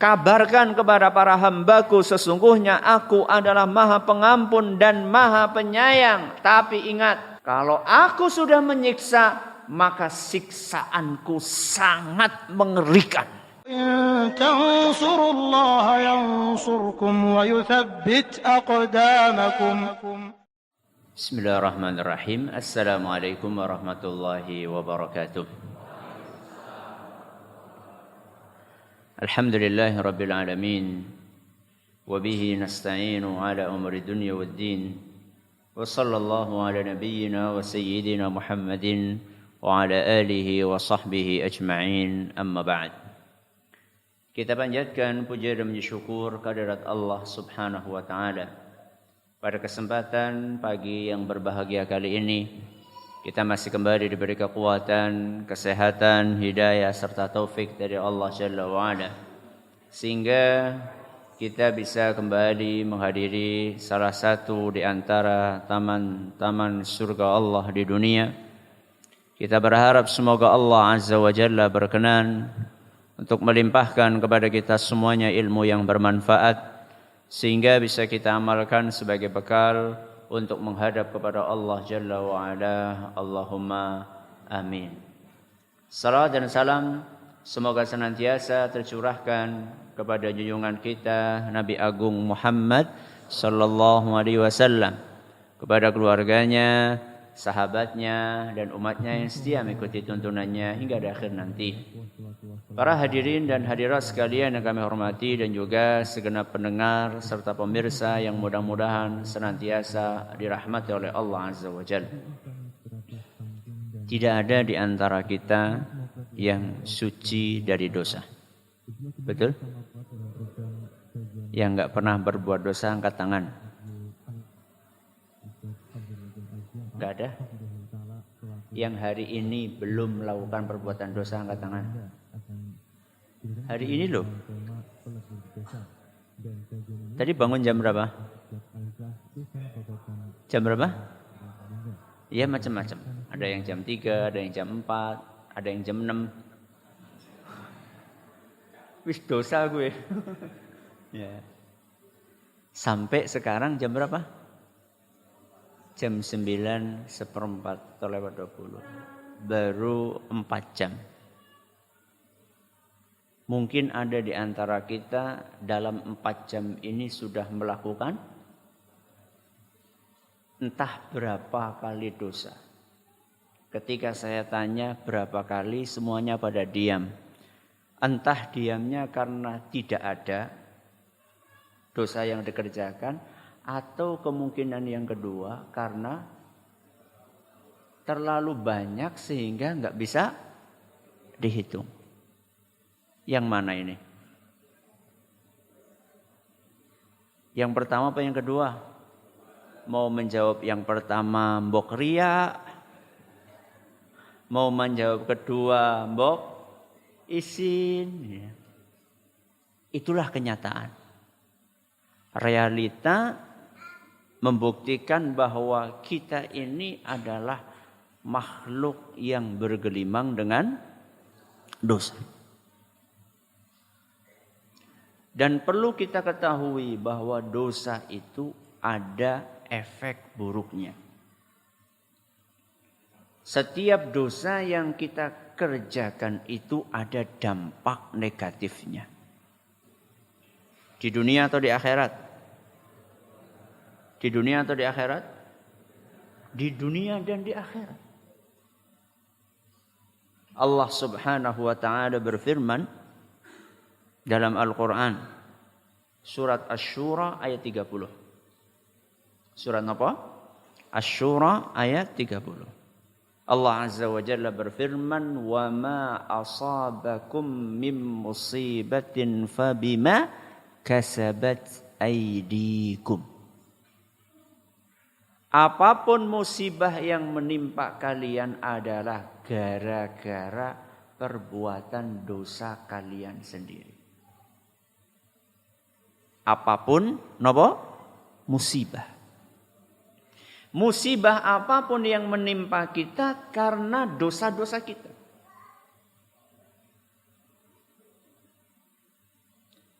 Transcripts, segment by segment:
kabarkan kepada para hambaku, sesungguhnya aku adalah maha pengampun dan maha penyayang. Tapi ingat, kalau aku sudah menyiksa, maka siksaanku sangat mengerikan. إن تنصروا الله ينصركم ويثبت أقدامكم. Bismillahirrahmanirrahim. Assalamualaikum warahmatullahi wabarakatuh. Alhamdulillahi rabbil alamin. Wabihi nasta'inu ala umri dunya waddin. Wa sallallahu ala nabiyyina wa sayyidina Muhammadin wa ala alihi wa sahbihi ajma'in. Amma ba'd. Kita panjatkan puja dan syukur kehadirat Allah Subhanahu wa taala. Pada kesempatan pagi yang berbahagia kali ini, kita masih kembali diberi kekuatan, kesehatan, hidayah serta taufik dari Allah Jalla wa Ala, sehingga kita bisa kembali menghadiri salah satu di antara taman-taman surga Allah di dunia. Kita berharap semoga Allah Azza wa Jalla berkenan untuk melimpahkan kepada kita semuanya ilmu yang bermanfaat, sehingga bisa kita amalkan sebagai bekal untuk menghadap kepada Allah Jalla wa'ala. Allahumma amin. Salam dan salam semoga senantiasa tercurahkan kepada junjungan kita Nabi Agung Muhammad sallallahu alaihi wasallam, kepada keluarganya, sahabatnya dan umatnya yang setia mengikuti tuntunannya hingga di akhir nanti. Para hadirin dan hadirat sekalian yang kami hormati, dan juga segenap pendengar serta pemirsa yang mudah-mudahan senantiasa dirahmati oleh Allah Azza wa Jalla. Tidak ada di antara kita yang suci dari dosa. Betul? Yang enggak pernah berbuat dosa angkat tangan. Enggak ada. Yang hari ini belum melakukan perbuatan dosa angkat tangan. Hari ini loh. Tadi bangun jam berapa? Jam berapa? Iya, macam-macam. Ada yang jam 3, ada yang jam 4, ada yang jam 6. Wis dosa gue. Ya. Sampai sekarang jam berapa? Jam 9:04 atau lewat 20. Baru 4 jam. Mungkin ada di antara kita dalam 4 jam ini sudah melakukan entah berapa kali dosa. Ketika saya tanya berapa kali, semuanya pada diam. Entah diamnya karena tidak ada dosa yang dikerjakan, atau kemungkinan yang kedua karena terlalu banyak sehingga nggak bisa dihitung. Yang mana ini? Yang pertama apa yang kedua? Mau menjawab yang pertama mbok ria, mau menjawab kedua mbok isin. Ya. Itulah kenyataan. Realita membuktikan bahwa kita ini adalah makhluk yang bergelimang dengan dosa. Dan perlu kita ketahui bahwa dosa itu ada efek buruknya. Setiap dosa yang kita kerjakan itu ada dampak negatifnya. Di dunia atau di akhirat? Di dunia atau di akhirat? Di dunia dan di akhirat. Allah Subhanahu wa taala berfirman dalam Al-Quran, surat Asy-Syura ayat 30. Surat apa? Asy-Syura ayat 30. Allah Azza wa Jalla berfirman, "Wa ma asabakum min musibatin fabima kasabat aydikum." Apapun musibah yang menimpa kalian adalah gara-gara perbuatan dosa kalian sendiri. Apapun, napa? Musibah. Musibah apapun yang menimpa kita karena dosa-dosa kita.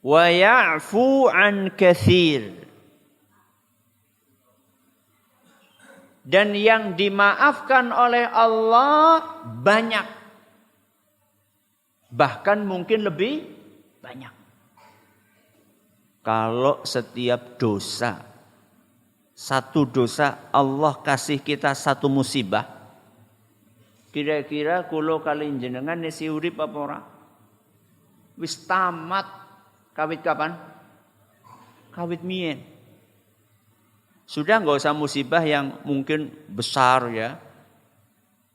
wa ya'fu an katsir. Dan yang dimaafkan oleh Allah banyak. Bahkan mungkin lebih banyak. Kalau setiap dosa, satu dosa Allah kasih kita satu musibah, kira-kira kula kali jenengan nisi urip apa ora? Wis tamat kawit kapan? Kawit mien. Sudah enggak usah musibah yang mungkin besar ya.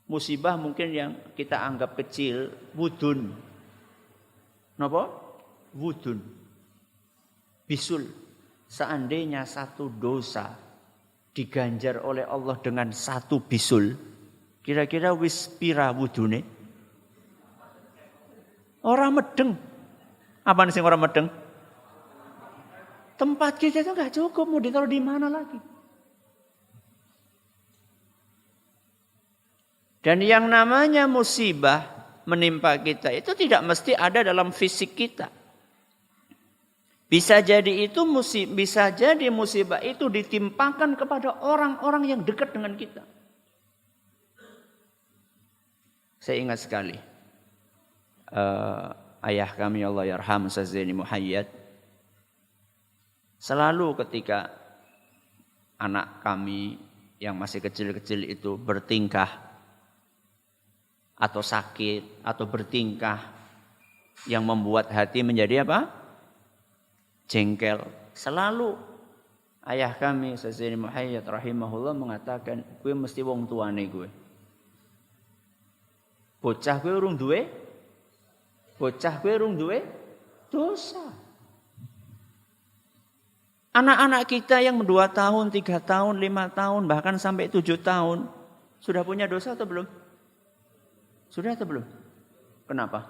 Musibah mungkin yang kita anggap kecil, wudun. Napa? Wudun. Bisul. Seandainya satu dosa diganjar oleh Allah dengan satu bisul, kira-kira wis pira wudune? Orang medeng. Apa sing orang medeng? Tempat kita itu enggak cukup, mau ditaruh di mana lagi? Dan yang namanya musibah menimpa kita itu tidak mesti ada dalam fisik kita. Bisa jadi musibah itu ditimpakan kepada orang-orang yang dekat dengan kita. Saya ingat sekali ayah kami Allah yarham Ustaz Zaini Muhayyad, selalu ketika anak kami yang masih kecil-kecil itu bertingkah atau sakit atau bertingkah yang membuat hati menjadi apa? Jengkel. Selalu ayah kami Ustaz Zaini Muhayyad rahimahullah mengatakan, "Kowe mesti wong tuane kowe. Bocah kowe urung duwe dosa." Anak-anak kita yang 2 tahun, 3 tahun, 5 tahun, bahkan sampai 7 tahun sudah punya dosa atau belum? Sudah atau belum? Kenapa?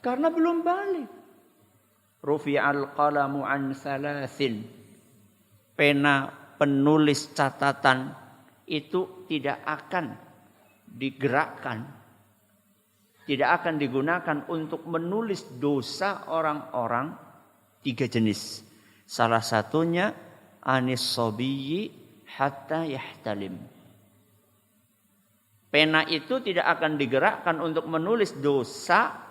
Karena belum balik. Rufi'al qalamu an thalathin. Pena penulis catatan itu tidak akan digerakkan, tidak akan digunakan untuk menulis dosa orang-orang 3 jenis. Salah satunya anis sobiyyi hatta yahtalim. Pena itu tidak akan digerakkan untuk menulis dosa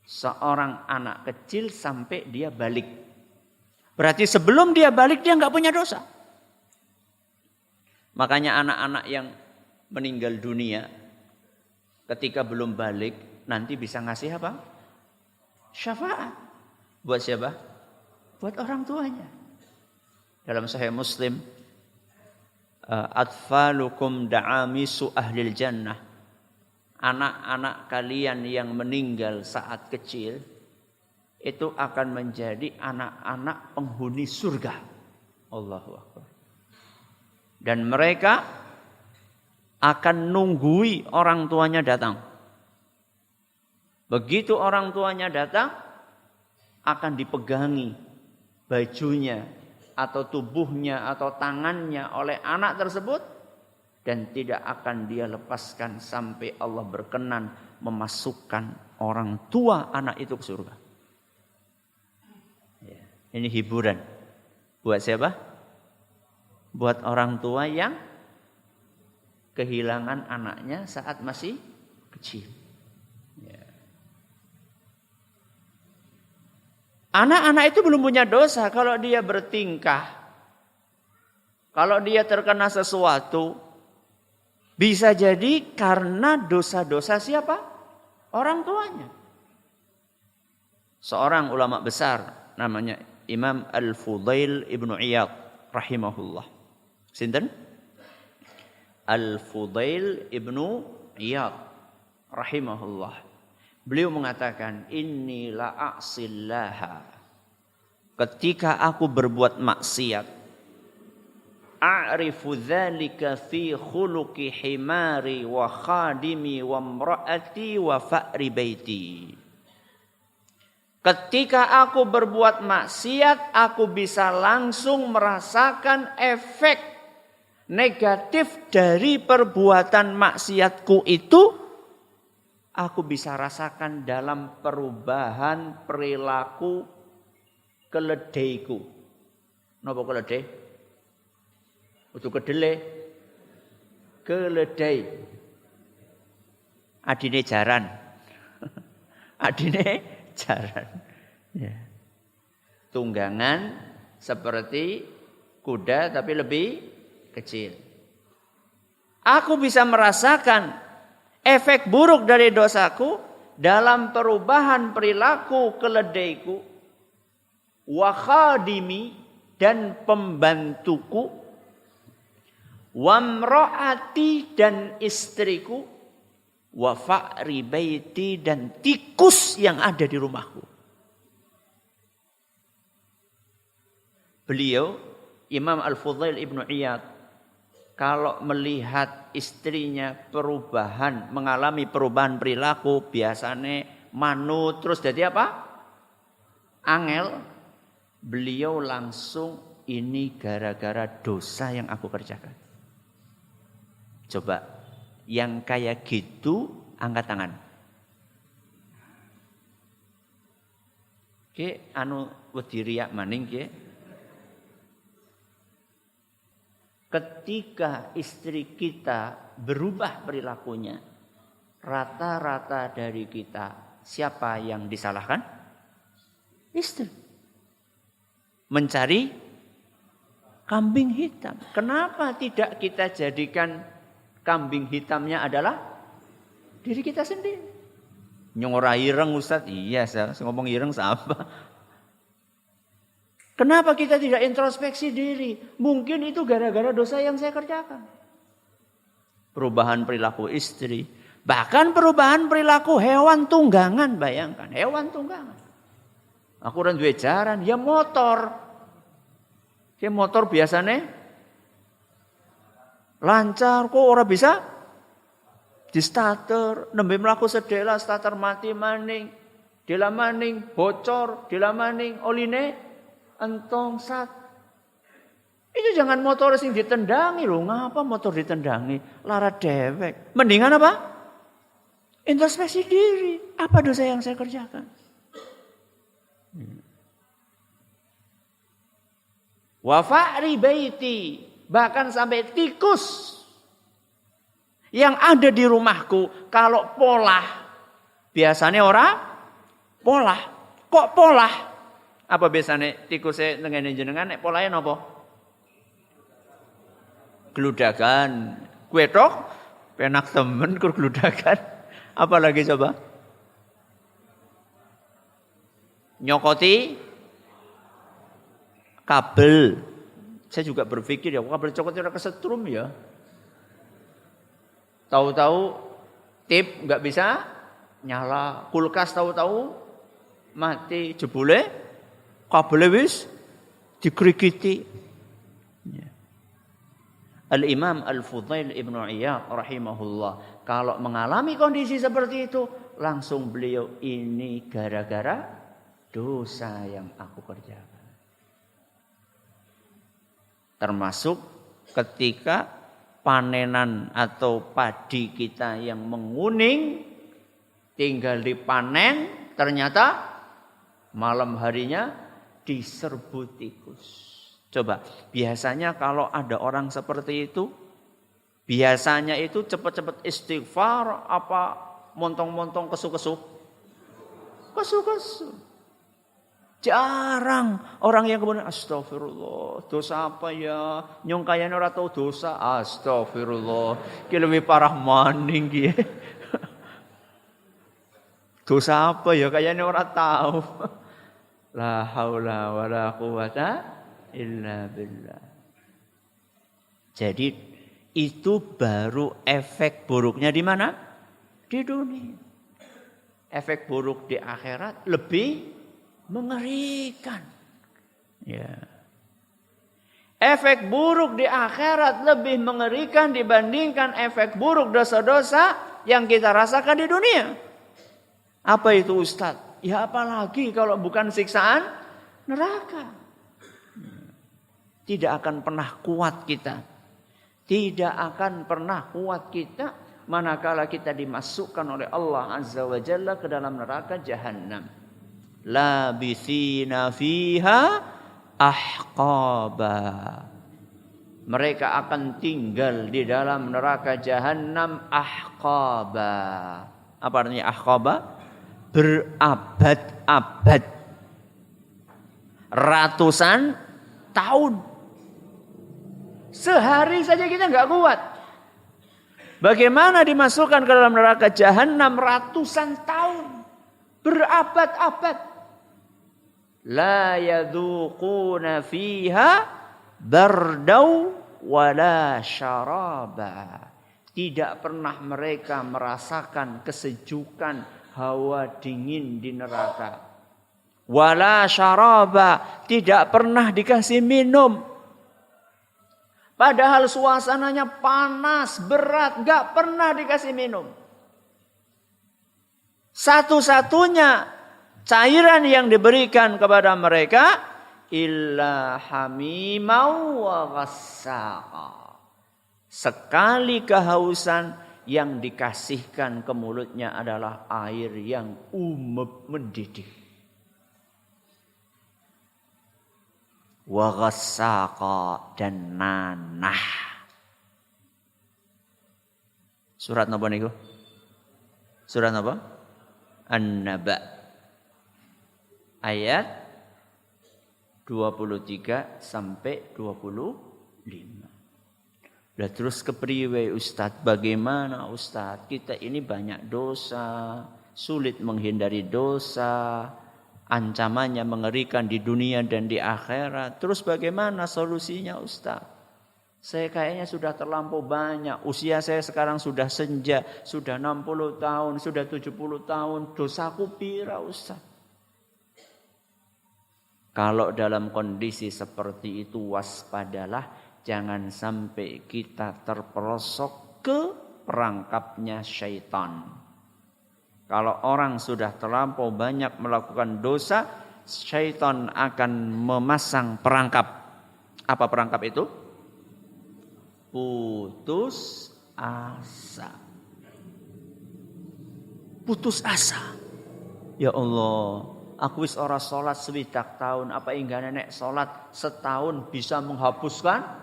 seorang anak kecil sampai dia balik. Berarti sebelum dia balik dia nggak punya dosa. Makanya anak-anak yang meninggal dunia ketika belum balik nanti bisa ngasih apa? Syafaat. Buat siapa? Buat orang tuanya. Dalam Sahih Muslim, atfalukum da'amisu ahlil jannah. Anak-anak kalian yang meninggal saat kecil itu akan menjadi anak-anak penghuni surga. Allahu Akbar. Dan mereka akan nunggui orang tuanya datang. Begitu orang tuanya datang, akan dipegangi bajunya atau tubuhnya atau tangannya oleh anak tersebut dan tidak akan dia lepaskan sampai Allah berkenan memasukkan orang tua anak itu ke surga. Ya, ini hiburan buat siapa? Buat orang tua yang kehilangan anaknya saat masih kecil. Ya. Anak-anak itu belum punya dosa kalau dia bertingkah, kalau dia terkena sesuatu. Bisa jadi karena dosa-dosa siapa? Orang tuanya. Seorang ulama besar namanya Imam Al-Fudail Ibnu Iyad rahimahullah. Sinten? Al-Fudail Ibnu Iyad rahimahullah. Beliau mengatakan, "Inni la a'sillaha." Ketika aku berbuat maksiat, a'rifu dzalika fi khuluqi himari wa khadimi wa imraati wa fa'ri baiti. Ketika aku berbuat maksiat, aku bisa langsung merasakan efek negatif dari perbuatan maksiatku itu aku bisa rasakan dalam perubahan perilaku keledaiku. Napa keledai? Udu kedele. Keledai. Adine jaran. Adine jaran. Ya. Tunggangan seperti kuda tapi lebih kecil. Aku bisa merasakan efek buruk dari dosaku dalam perubahan perilaku keledaiku, wa khadimi dan pembantuku, wamro'ati dan istriku, wa fa'ri baiti dan tikus yang ada di rumahku. Beliau, Imam Al-Fudail Ibnu Iyad, kalau melihat istrinya mengalami perubahan perilaku, biasanya manut, terus jadi apa? Angel. Beliau langsung, ini gara-gara dosa yang aku kerjakan. Coba, yang kayak gitu angkat tangan. Oke, wedi riak maning ke. Ketika istri kita berubah perilakunya, rata-rata dari kita siapa yang disalahkan? Istri. Mencari kambing hitam. Kenapa tidak kita jadikan kambing hitamnya adalah diri kita sendiri? Nyora ireng Ustaz? Iya, saya ngomong ireng sama. Kenapa kita tidak introspeksi diri? Mungkin itu gara-gara dosa yang saya kerjakan. Perubahan perilaku istri. Bahkan perubahan perilaku hewan tunggangan. Bayangkan, hewan tunggangan. Aku orang duwe jaran, ya motor. Ya motor biasanya lancar. Kok orang bisa di starter. Nembe melaku sedela, starter mati maning. Dela maning, bocor. Dela maning, oline entong sat. Itu jangan motor sing ditendangi loh. Ngapa motor ditendangi? Lara dewek. Mendingan apa? Introspeksi diri. Apa dosa yang saya kerjakan? Wa fa'ri baiti. Bahkan sampai tikus yang ada di rumahku. Kalau polah. Biasanya orang polah. Kok polah? Apa biasanya tikusnya dengan jenengan nek polahe napa? Gludagan. Kue tok penak temen kur gludagan. Apa lagi coba? Nyokoti kabel. Saya juga berpikir ya, kabel cokot ora kesetrum ya. Tahu-tahu tip enggak bisa nyala, kulkas tahu-tahu mati, jebule kabel wis dikrikiti. Ya. Al-Imam Al-Fudail Ibnu Iyad rahimahullah, kalau mengalami kondisi seperti itu, langsung beliau, ini gara-gara dosa yang aku kerjakan. Termasuk ketika panenan atau padi kita yang menguning, tinggal dipanen, ternyata malam harinya diserbu tikus. Coba, biasanya kalau ada orang seperti itu, biasanya itu cepat-cepat istighfar apa montong-montong kesu-kesu? Kesu-kesu. Jarang orang yang kemudian astagfirullah, dosa apa ya? Nyong kayane ora tau dosa, astagfirullah. Ki lebih parah maning ki. Dosa apa ya? Kayane ora tahu. La haula wala quwata illa billah. Jadi itu baru efek buruknya di mana? Di dunia. Efek buruk di akhirat lebih mengerikan. Ya. Efek buruk di akhirat lebih mengerikan dibandingkan efek buruk dosa-dosa yang kita rasakan di dunia. Apa itu Ustaz? Ya apalagi kalau bukan siksaan neraka. Tidak akan pernah kuat kita. Tidak akan pernah kuat kita manakala kita dimasukkan oleh Allah Azza wa Jalla ke dalam neraka Jahannam. Labithina fiha ahqaba. Mereka akan tinggal di dalam neraka Jahannam ahqaba. Apa artinya ahqaba? Berabad-abad, ratusan tahun. Sehari saja kita nggak kuat. Bagaimana dimasukkan ke dalam neraka Jahannam ratusan tahun, berabad-abad. La yadzuquna fiha bardau wala syaraba. Tidak pernah mereka merasakan kesejukan hawa dingin di neraka. Wala syaraba, tidak pernah dikasih minum. Padahal suasananya panas, berat, gak pernah dikasih minum. Satu-satunya cairan yang diberikan kepada mereka illa hamimau wa ghassaqa. Sekali kehausan, yang dikasihkan ke mulutnya adalah air yang mendidih. Wa ghassaqa, dan nanah. Surat apa niku? Surat apa? An-Naba. Ayat 23 sampai 25. Lah terus kepriwe Ustadz? Bagaimana Ustadz? Kita ini banyak dosa, sulit menghindari dosa, ancamannya mengerikan di dunia dan di akhirat. Terus bagaimana solusinya Ustadz? Saya kayaknya sudah terlampau banyak. Usia saya sekarang sudah senja, sudah 60 tahun, sudah 70 tahun. Dosaku pira Ustadz? Kalau dalam kondisi seperti itu waspadalah. Jangan sampai kita terperosok ke perangkapnya syaitan. Kalau orang sudah terlampau banyak melakukan dosa, syaitan akan memasang perangkap. Apa perangkap itu? Putus asa. Putus asa. Ya Allah, aku wis ora salat 20 tahun, apa enggak nenek salat setahun bisa menghapuskan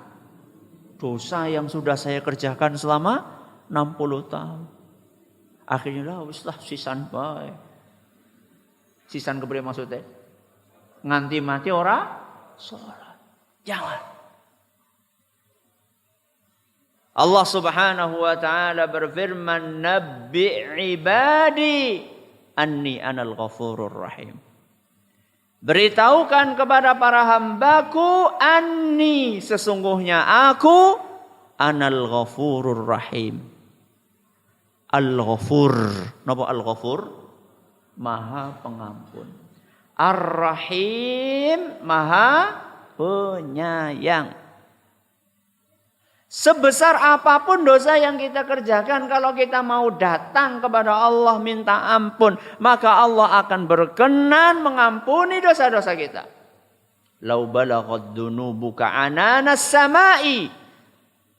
dosa yang sudah saya kerjakan selama 60 tahun. Akhirnya lah wis lah sisan bae. Sisan kepriye maksudnya? Nganti mati ora salat. Jangan. Allah Subhanahu wa taala berfirman, "Nabbi ibadi anni anal ghafurur rahim." Beritahukan kepada para hambaku, anni, sesungguhnya aku, anal ghafurur rahim. Al-ghafur. Napa al-ghafur? Maha pengampun. Ar-rahim, maha penyayang. Sebesar apapun dosa yang kita kerjakan, kalau kita mau datang kepada Allah minta ampun, maka Allah akan berkenan mengampuni dosa-dosa kita. Lau balaghat dunubuka ananas samai.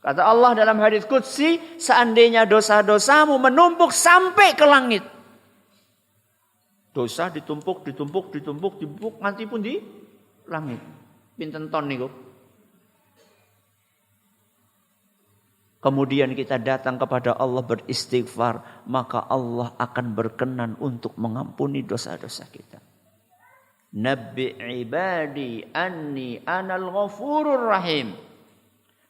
Kata Allah dalam hadis qudsi, seandainya dosa-dosamu menumpuk sampai ke langit. Dosa ditumpuk, nanti pun di langit. Pinten ton niku? Kemudian kita datang kepada Allah beristighfar, maka Allah akan berkenan untuk mengampuni dosa-dosa kita. Nabbi ibadi anni anal ghafurur rahim.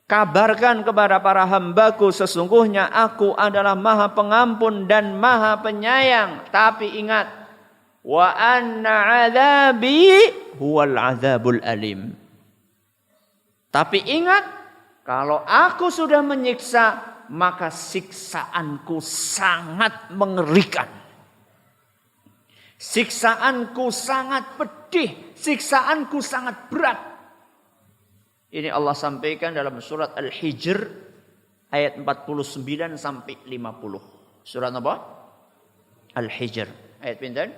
Kabarkan kepada para hambaku, sesungguhnya aku adalah maha pengampun dan maha penyayang. Tapi ingat, wa anna azabi huwal azabul alim. Tapi ingat, kalau aku sudah menyiksa, maka siksaanku sangat mengerikan. Siksaanku sangat pedih, siksaanku sangat berat. Ini Allah sampaikan dalam surat Al-Hijr ayat 49 sampai 50. Surat apa? Al-Hijr ayat pinten?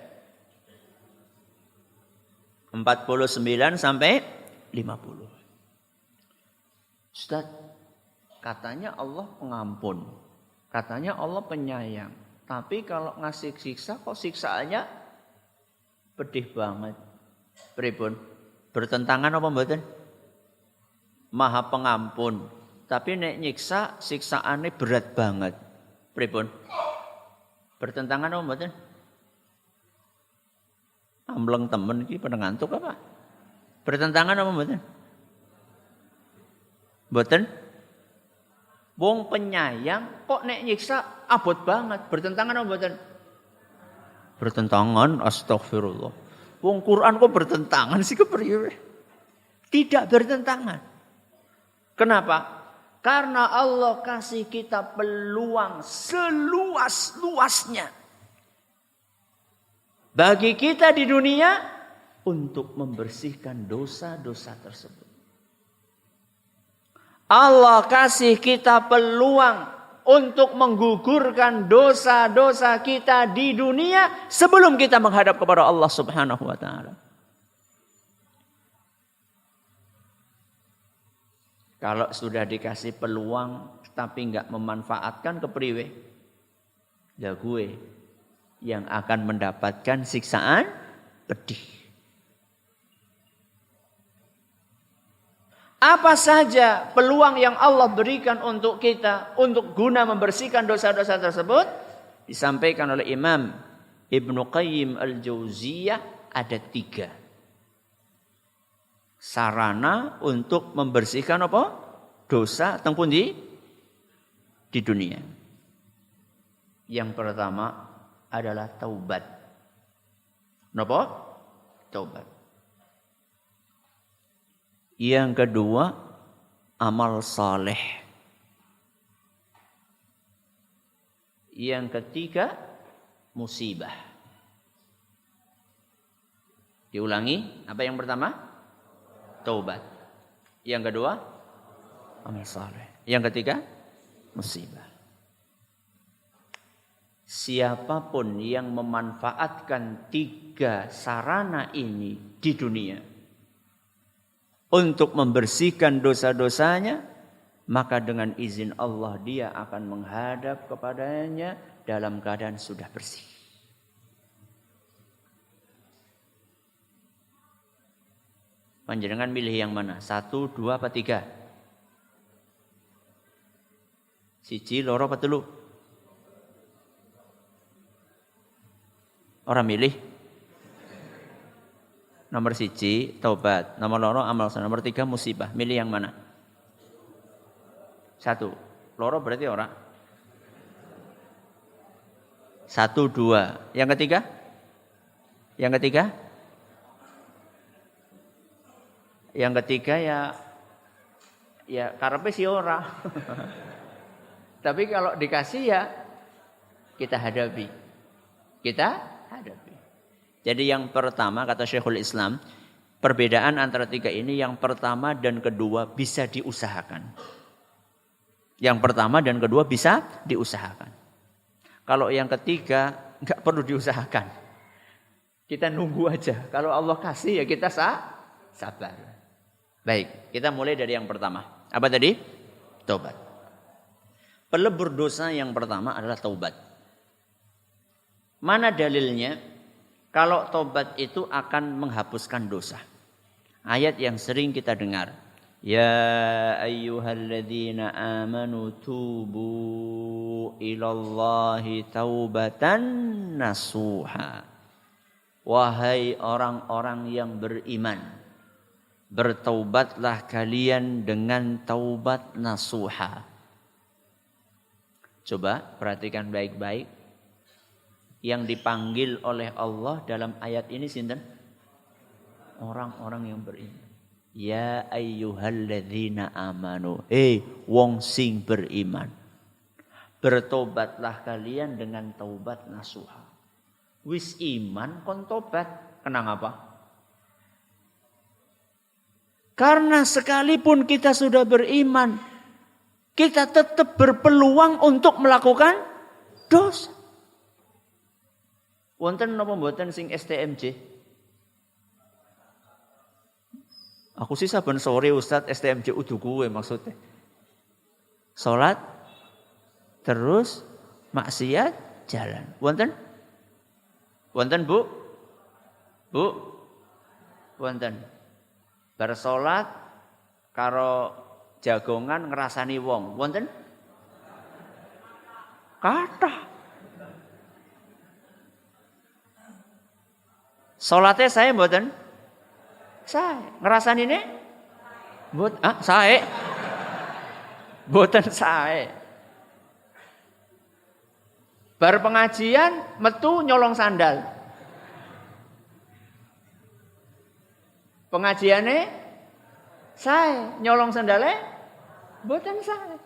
49 sampai 50. Ustaz, katanya Allah pengampun. Katanya Allah penyayang. Tapi kalau ngasih siksa kok siksaannya pedih banget. Pripun? Bertentangan apa mboten? Maha pengampun. Tapi nek nyiksa siksaannya berat banget. Pripun? Bertentangan apa mboten? Ambleng temen iki pada ngantuk apa? Bertentangan apa mboten? Mboten? Wong penyayang kok nek nyiksa abot banget. Bertentangan apa mboten? Bertentangan, astagfirullah. Wong Quran kok bertentangan sih kepriye? Tidak bertentangan. Kenapa? Karena Allah kasih kita peluang seluas-luasnya bagi kita di dunia untuk membersihkan dosa-dosa tersebut. Allah kasih kita peluang untuk menggugurkan dosa-dosa kita di dunia sebelum kita menghadap kepada Allah Subhanahu wa taala. Kalau sudah dikasih peluang tapi enggak memanfaatkan kepriwe? Ya gue yang akan mendapatkan siksaan pedih. Apa saja peluang yang Allah berikan untuk kita untuk guna membersihkan dosa-dosa tersebut disampaikan oleh Imam Ibnu Qayyim Al-Jauziyah ada 3 sarana untuk membersihkan apa? Dosa tengpun di dunia. Yang pertama adalah taubat. Napa? Taubat. Yang kedua, amal saleh. Yang ketiga, musibah. Diulangi, apa yang pertama? Taubat. Yang kedua, amal saleh. Yang ketiga, musibah. Siapapun yang memanfaatkan 3 sarana ini di dunia untuk membersihkan dosa-dosanya, maka dengan izin Allah dia akan menghadap kepadanya dalam keadaan sudah bersih. Panjenengan milih yang mana? 1, 2, apa 3? 1, 2, apa 3? Orang milih? Nomor 1, taubat. Nomor 2, amal saleh. Nomor 3, musibah. Milih yang mana? 1. Loro berarti orang. 1, 2. Yang ketiga? Yang ketiga? Yang ketiga ya karepe si ora. Tapi kalau dikasih ya kita hadapi. Kita hadapi. Jadi yang pertama kata Syekhul Islam, perbedaan antara 3 ini yang pertama dan kedua bisa diusahakan. Yang pertama dan kedua bisa diusahakan. Kalau yang ketiga enggak perlu diusahakan. Kita nunggu aja. Kalau Allah kasih ya kita sabar. Baik, kita mulai dari yang pertama. Apa tadi? Taubat. Pelebur dosa yang pertama adalah taubat. Mana dalilnya? Kalau taubat itu akan menghapuskan dosa. Ayat yang sering kita dengar. Ya ayyuhalladzina amanu tubu ilallahi taubatan nasuha. Wahai orang-orang yang beriman, bertaubatlah kalian dengan taubat nasuha. Coba perhatikan baik-baik. Yang dipanggil oleh Allah dalam ayat ini sinten? Orang-orang yang beriman. Ya ayyuhalladzina amanu. Wong sing beriman. Bertobatlah kalian dengan taubat nasuha. Wis iman kon tobat. Kenapa? Karena sekalipun kita sudah beriman, kita tetap berpeluang untuk melakukan dosa. Wonten napa mboten sing STMJ? Aku sih saben sore Ustaz STMJ udu kuwe maksudnya. Salat terus maksiat jalan. Wonten? Wonten Bu? Bu? Wonten. Bar salat karo jagongan ngrasani wong. Wonten? Kathah. Salate saya mboten? Sae. Ngrasanine? Sae. Mboten sae. Bar pengajian metu nyolong sandal. Pengajiane sae, nyolong sandale mboten sae.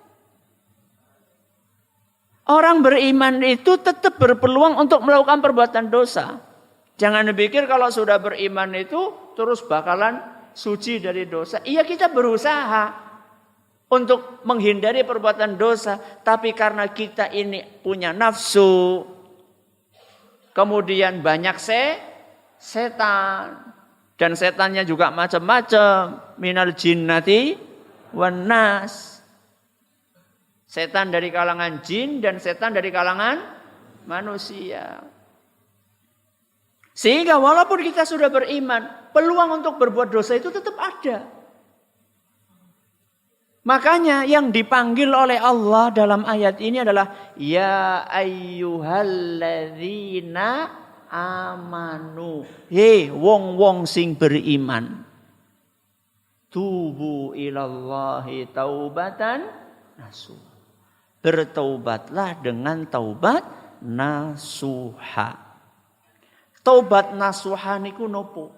Orang beriman itu tetap berpeluang untuk melakukan perbuatan dosa. Jangan dipikir kalau sudah beriman itu terus bakalan suci dari dosa. Iya, kita berusaha untuk menghindari perbuatan dosa. Tapi karena kita ini punya nafsu, kemudian banyak setan. Dan setannya juga macam-macam. Minal jinnati wan nas. Setan dari kalangan jin dan setan dari kalangan manusia. Sehingga walaupun kita sudah beriman, peluang untuk berbuat dosa itu tetap ada. Makanya yang dipanggil oleh Allah dalam ayat ini adalah ya ayyuhalladzina amanu. Hei wong-wong sing beriman. Tubu ilallahi taubatan nasuha. Bertaubatlah dengan taubat nasuha. Taubat nasuha niku nopo?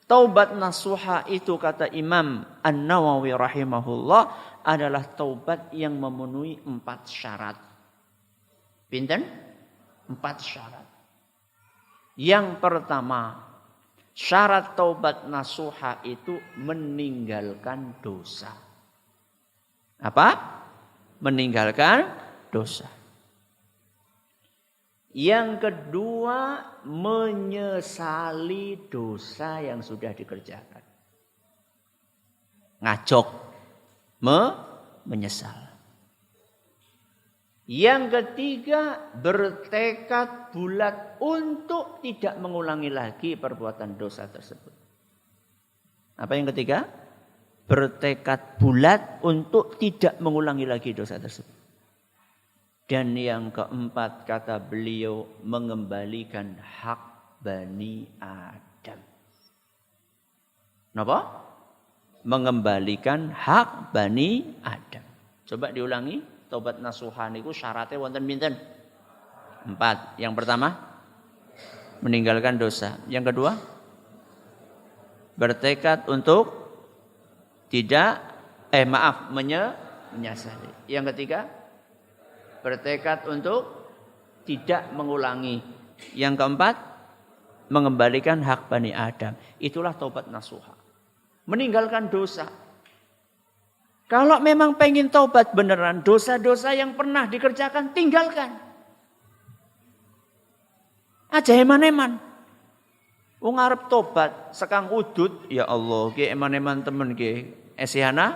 Taubat nasuha itu kata Imam An-Nawawi rahimahullah adalah taubat yang memenuhi 4 syarat. Pinten? 4 syarat. Yang pertama, syarat taubat nasuha itu meninggalkan dosa. Apa? Meninggalkan dosa. Yang kedua, menyesali dosa yang sudah dikerjakan. Ngajok, menyesal. Yang ketiga, bertekad bulat untuk tidak mengulangi lagi perbuatan dosa tersebut. Apa yang ketiga? Bertekad bulat untuk tidak mengulangi lagi dosa tersebut. Dan yang keempat kata beliau mengembalikan hak Bani Adam. Napa? Mengembalikan hak Bani Adam. Coba diulangi, taubat nasuha niku syaratnya wonten pinten? 4. Yang pertama, meninggalkan dosa. Yang kedua, bertekad untuk menyesali. Yang ketiga, bertekad untuk tidak mengulangi. Yang keempat, mengembalikan hak Bani Adam. Itulah taubat nasuha. Meninggalkan dosa. Kalau memang pengen taubat beneran, dosa-dosa yang pernah dikerjakan tinggalkan. Aja eman-eman. Wong arep tobat sekang udut, ya Allah, ki eman-eman temen ki. Esiana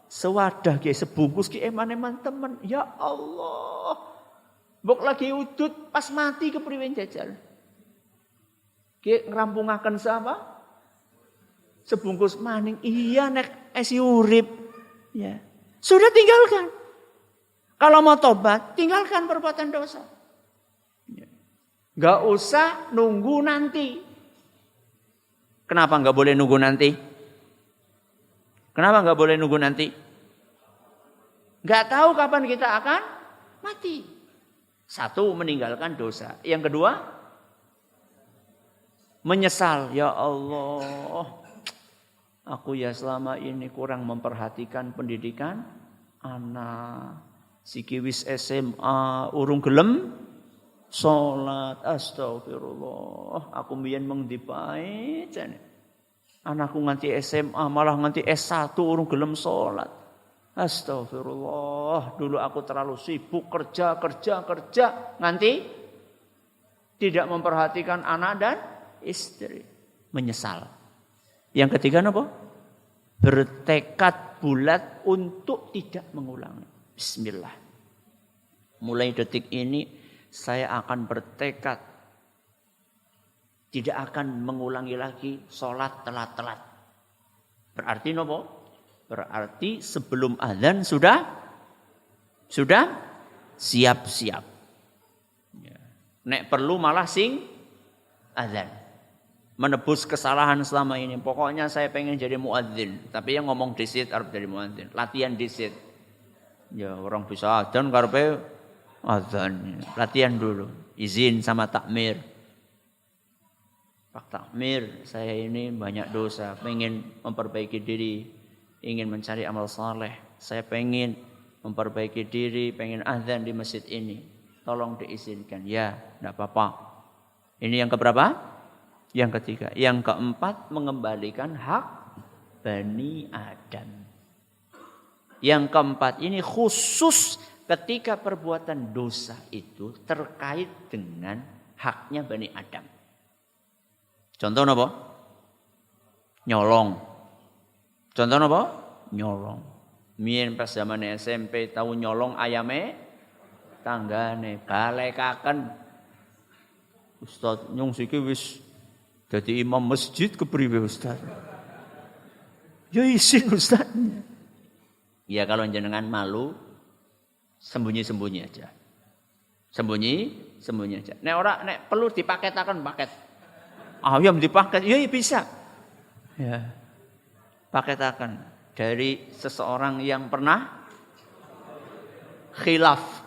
sewadah ki sebungkus ki eman-eman temen. Ya Allah. Mbok lagi udut pas mati kepriwe jajal. Ki ngrampungaken sapa? Sebungkus maning. Iya nek esi urip. Ya. Sudah tinggalkan. Kalau mau tobat, tinggalkan perbuatan dosa. Gak usah nunggu nanti. Kenapa gak boleh nunggu nanti? Kenapa gak boleh nunggu nanti? Gak tahu kapan kita akan mati. 1, meninggalkan dosa. Yang kedua, menyesal. Ya Allah, aku ya selama ini kurang memperhatikan pendidikan anak. Siki wis SMA, urung gelem salat, astagfirullah. Aku mbiyen mung dipae jane. Anakku nganti SMA malah nganti S1 urung gelem salat. Astagfirullah. Dulu aku terlalu sibuk kerja nganti tidak memperhatikan anak dan istri. Menyesal. Yang ketiga apa? Bertekad bertekad bulat untuk tidak mengulangi. Bismillah. Mulai detik ini saya akan bertekad tidak akan mengulangi lagi sholat telat-telat. Berarti nopo? Berarti sebelum azan sudah siap-siap. Ya. Nek perlu malah sing azan. Menebus kesalahan selama ini. Pokoknya saya pengen jadi muadzin. Tapi yang ngomong disit harus jadi muadzin. Latihan disit. Ya orang bisa azan karepe azan. Latihan dulu. Izin sama takmir. Pak takmir, saya ini banyak dosa. Pengen memperbaiki diri. Ingin mencari amal saleh. Saya pengen memperbaiki diri. Pengen azan di masjid ini. Tolong diizinkan. Ya, tidak apa-apa. Ini yang keberapa? Yang ketiga. Yang keempat, mengembalikan hak Bani Adam. Yang keempat ini khusus ketika perbuatan dosa itu terkait dengan haknya Bani Adam. Contoh apa? Nyolong. Contoh apa? Nyolong. Mien pas zaman SMP tahu nyolong ayame tanggane balekaken. Ustaz nyong siki wis jadi imam masjid kepriwe Ustaz? Ya izin Ustaz. Ya kalau jenengan malu sembunyi-sembunyi aja. Sembunyi aja. Nek perlu dipaketaken paket. Ayam dipaket, ya bisa. Ya. Paketaken dari seseorang yang pernah khilaf.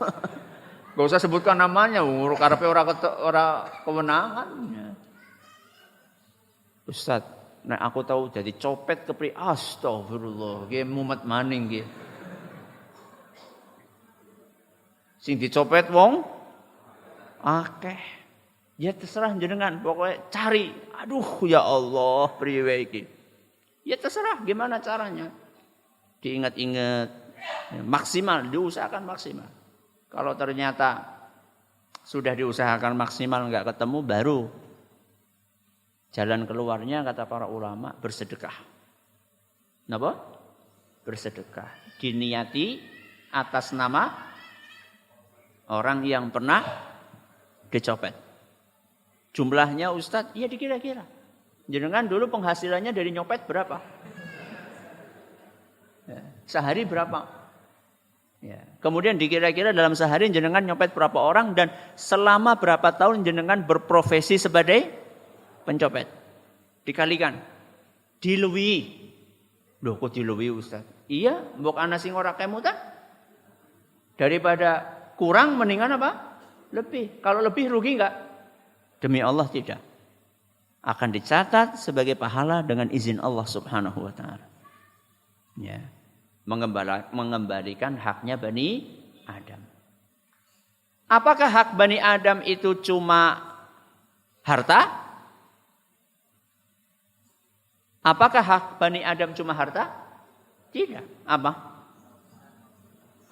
Gak usah sebutkan namanya, karepe ora kewenangan. Ustaz, nek aku tahu jadi copet kepri astagfirullah, nggih mumet maning nggih. Sing dicopet wong akeh. Ya terserah jenengan, pokoknya cari. Aduh ya Allah, priwe iki. Ya terserah gimana caranya. Diingat-ingat, maksimal, diusahakan maksimal. Kalau ternyata sudah diusahakan maksimal enggak ketemu, baru jalan keluarnya kata para ulama bersedekah. Napa? Bersedekah. Diniati atas nama orang yang pernah dicopet. Jumlahnya Ustadz, ya dikira-kira. Jenengan dulu penghasilannya dari nyopet berapa? Ya, sehari berapa? Ya. Kemudian dikira-kira dalam sehari jenengan nyopet berapa orang dan selama berapa tahun jenengan berprofesi sebagai pencopet. Dikalikan. Diluwi. Loh kok diluwi Ustaz? Iya, mbok ana sing ora kemutan. Daripada kurang mendingan apa? Lebih. Kalau lebih rugi enggak? Demi Allah tidak. Akan dicatat sebagai pahala dengan izin Allah Subhanahu wa taala. Ya. Mengembalikan haknya Bani Adam. Apakah hak Bani Adam itu cuma harta? Apakah hak Bani Adam cuma harta? Tidak. Apa?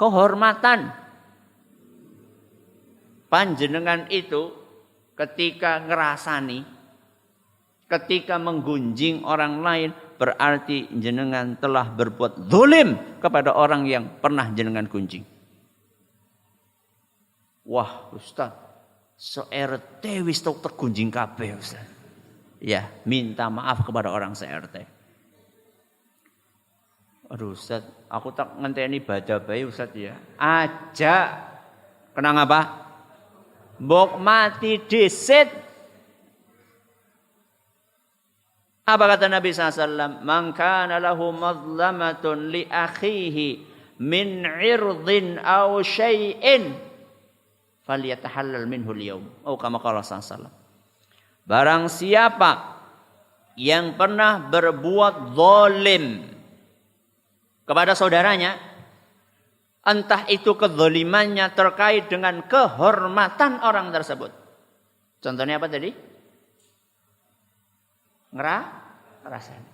Kehormatan. Panjenengan itu ketika ngerasani, ketika menggunjing orang lain, berarti jenengan telah berbuat zalim kepada orang yang pernah jenengan gunjing. Wah, Ustaz, se-RT wis tok gunjing kabeh, Ustaz. Ya, minta maaf kepada orang se-RT. Aduh, Ustaz, aku tak ngenteni badabai, Ustaz ya. Aja kenang apa? Mbok mati disit. Apa kata Nabi SAW? Man kana lahu mazlamatun li akhihi min irdin aw syai'in falyatahallal minhu al-yawm. Oh, kama qala SAW. Barang siapa yang pernah berbuat zalim kepada saudaranya, entah itu kezalimannya terkait dengan kehormatan orang tersebut. Contohnya apa tadi? Ngerasain.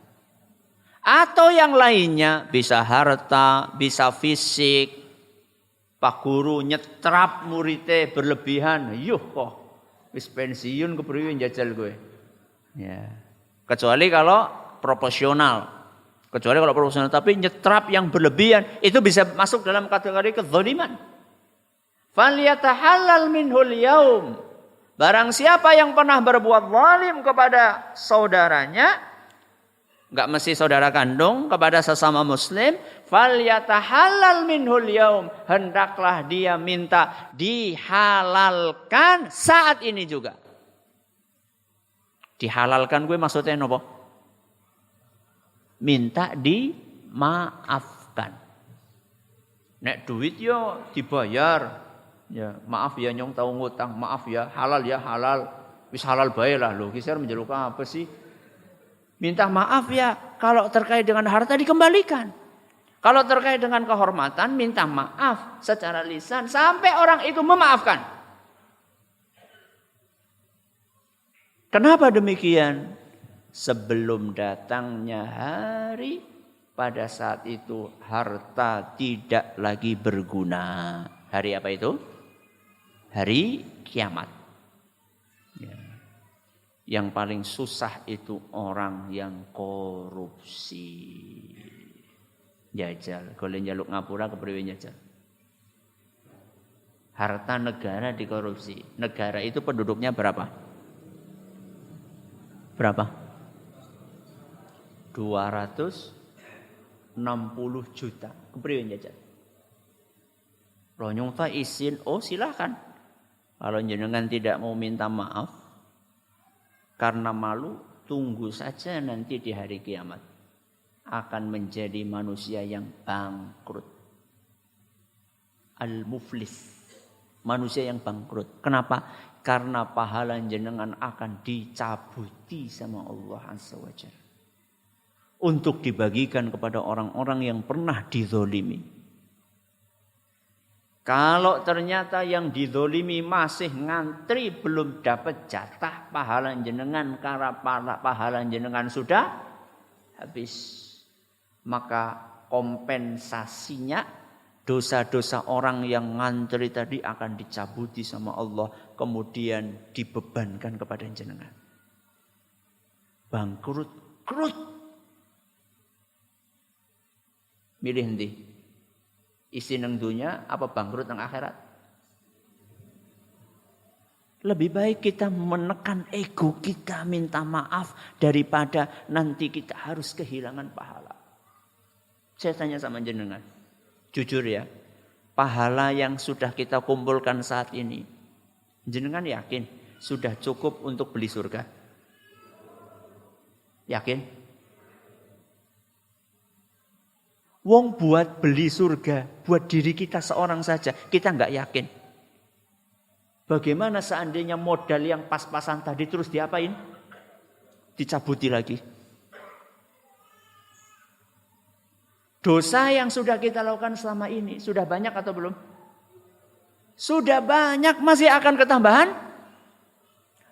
Atau yang lainnya, bisa harta, bisa fisik. Pak guru nyetrap muridnya berlebihan. Yuh kok, wis pensiun kepriwe njajal gue. Ya. Kecuali kalau proporsional. Kecuali kalau proporsional, tapi nyetrap yang berlebihan itu bisa masuk dalam kategori kezaliman. Falyatahallal minhul yaum. Barang siapa yang pernah berbuat zalim kepada saudaranya, enggak mesti saudara kandung, kepada sesama muslim, falyatahallal minhul yaum. Hendaklah dia minta dihalalkan saat ini juga. Dihalalkan gue maksudnya apa? Minta dimaafkan. Nek duit yo dibayar. Ya, maaf ya nyong tahu ngutang, maaf ya, halal ya halal. Wis halal bae lah lho, kisar menjeluk apa sih? Minta maaf ya, kalau terkait dengan harta dikembalikan. Kalau terkait dengan kehormatan minta maaf secara lisan sampai orang itu memaafkan. Kenapa demikian? Sebelum datangnya hari, pada saat itu harta tidak lagi berguna. Hari apa itu? Hari kiamat. Ya. Yang paling susah itu orang yang korupsi. Jajal. Kalau njaluk ngapura kepriwe jajal. Harta negara dikorupsi. Negara itu penduduknya berapa? Berapa? 260 juta. Kepriwe jajal. Ronyong ta izin, oh silahkan. Kalau jenengan tidak mau minta maaf karena malu, tunggu saja nanti di hari kiamat akan menjadi manusia yang bangkrut. Al-muflis, manusia yang bangkrut. Kenapa? Karena pahala jenengan akan dicabuti sama Allah Azza wa Jalla untuk dibagikan kepada orang-orang yang pernah dizolimi. Kalau ternyata yang dizolimi masih ngantri belum dapat jatah pahala jenengan karena pahala jenengan sudah habis, maka kompensasinya dosa-dosa orang yang ngantri tadi akan dicabuti sama Allah, kemudian dibebankan kepada jenengan. Bangkrut, krut. Milih ndi? Isi nang dunia apa bangkrut nang akhirat? Lebih baik kita menekan ego kita, minta maaf daripada nanti kita harus kehilangan pahala. Saya tanya sama jenengan, jujur ya, pahala yang sudah kita kumpulkan saat ini, jenengan yakin sudah cukup untuk beli surga? Yakin? Wong buat beli surga, buat diri kita seorang saja, kita nggak yakin. Bagaimana seandainya modal yang pas-pasan tadi terus diapain? Dicabuti lagi. Dosa yang sudah kita lakukan selama ini, sudah banyak atau belum? Sudah banyak, masih akan ketambahan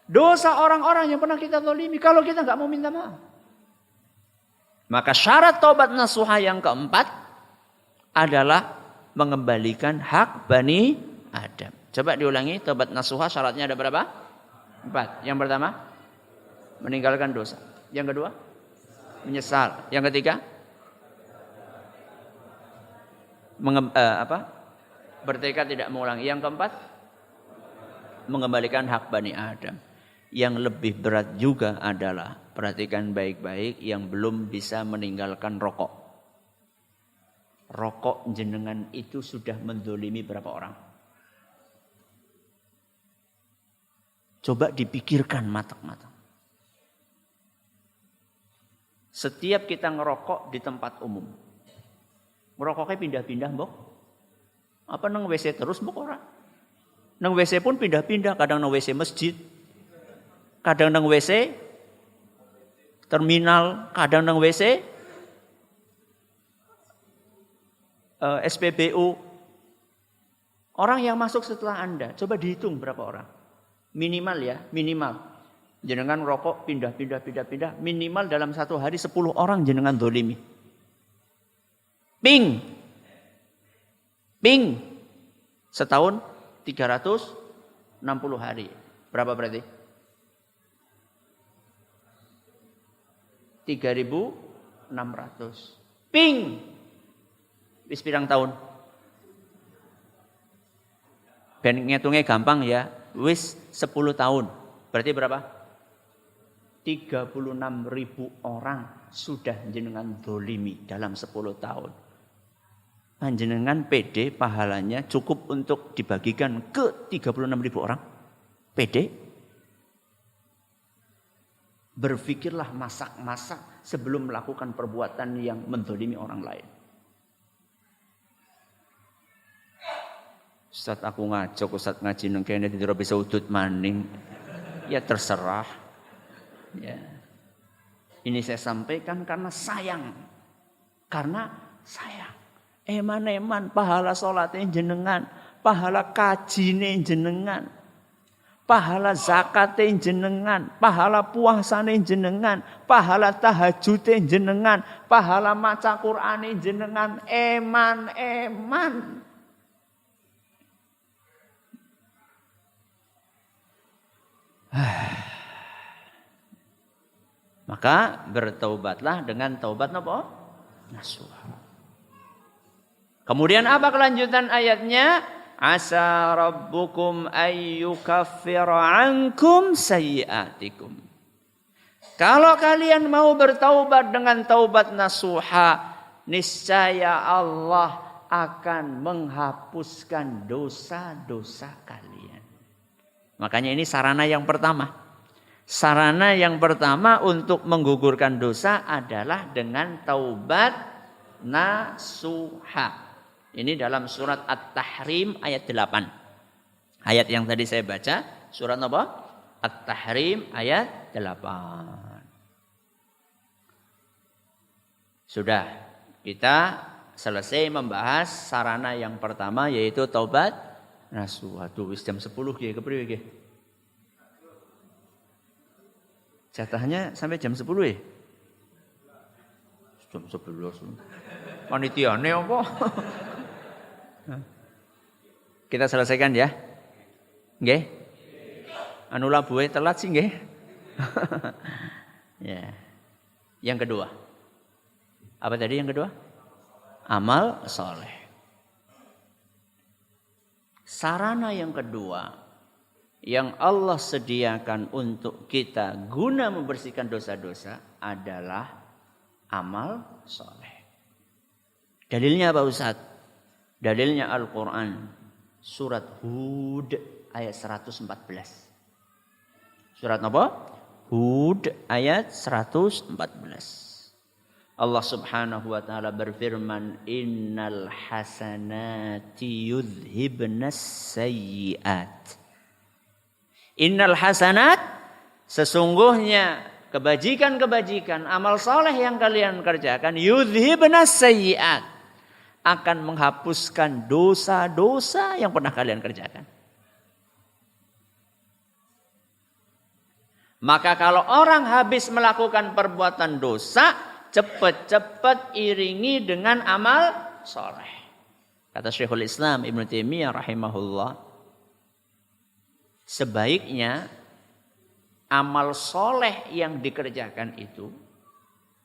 dosa orang-orang yang pernah kita zalimi kalau kita nggak mau minta maaf. Maka syarat taubat nasuha yang keempat adalah mengembalikan hak Bani Adam. Coba diulangi, taubat nasuha syaratnya ada berapa? 4. Yang pertama, meninggalkan dosa. Yang kedua, menyesal. Yang ketiga, bertekad tidak mengulangi. Yang keempat, mengembalikan hak Bani Adam. Yang lebih berat juga adalah, perhatikan baik-baik, yang belum bisa meninggalkan rokok. Rokok jenengan itu sudah mendolimi berapa orang? Coba dipikirkan matang-matang. Setiap kita ngerokok di tempat umum, ngerokoknya pindah-pindah mbok? Apa nang WC terus mbok ora? Nang WC pun pindah-pindah, kadang nang WC masjid, kadang nang WC terminal, kadang nang WC SPBU. Orang yang masuk setelah Anda, coba dihitung berapa orang? Minimal ya, minimal. Jenengan rokok pindah, minimal dalam satu hari 10 orang jenengan dolimi. Ping. Setahun 360 hari. Berapa berarti? 3.000 600. Ping. Wis pirang tahun? Ben ngitungnya gampang ya. Wis 10 tahun. Berarti berapa? 36.000 orang sudah jenengan dolimi dalam 10 tahun. Panjenengan PD pahalanya cukup untuk dibagikan ke 36.000 orang. PD. Berpikirlah masak-masak sebelum melakukan perbuatan yang mendolimi orang lain. Ustaz aku ngajak, Ustaz ngaji nang kene tidak bisa udut maning. Ya terserah. Ya. Ini saya sampaikan karena sayang. Karena sayang. Eman-eman pahala salatnya jenengan, pahala kajine jenengan, pahala zakatnya jenengan, pahala puasane jenengan, pahala tahajudnya jenengan, pahala maca Qur'ane jenengan, eman-eman. Maka bertaubatlah dengan taubat napa? Nasuha. Kemudian apa kelanjutan ayatnya? Asa rabbukum ayyukaffira ankum sayyi'atikum. Kalau kalian mau bertaubat dengan taubat nasuha, niscaya Allah akan menghapuskan dosa-dosa kalian. Makanya ini sarana yang pertama. Sarana yang pertama untuk menggugurkan dosa adalah dengan taubat nasuha. Ini dalam surat At-Tahrim ayat 8. Ayat yang tadi saya baca, surat apa? At-Tahrim ayat 8. Sudah, kita selesai membahas sarana yang pertama yaitu taubat nasuha. Tuh wis jam 10 nggih, kepriwe nggih? Jatahnya sampai jam 10 ya? Jam 11. Panitiane apa? Kita selesaikan ya. Nggih? Anu labuhe telat sih nggih. Ya. Yang kedua. Apa tadi yang kedua? Amal soleh. Sarana yang kedua yang Allah sediakan untuk kita guna membersihkan dosa-dosa adalah amal soleh. Dalilnya apa Ustaz? Dalilnya Al-Quran. Surat Hud ayat 114. Surat apa? Hud ayat 114. Allah subhanahu wa ta'ala berfirman, Innal hasanati yudhibnas sayyiat. Innal hasanat, sesungguhnya kebajikan-kebajikan, amal soleh yang kalian kerjakan, yudhibnas sayyiat, akan menghapuskan dosa-dosa yang pernah kalian kerjakan. Maka kalau orang habis melakukan perbuatan dosa, cepat-cepat iringi dengan amal soleh. Kata Syekhul Islam Ibnu Taimiyah rahimahullah, sebaiknya amal soleh yang dikerjakan itu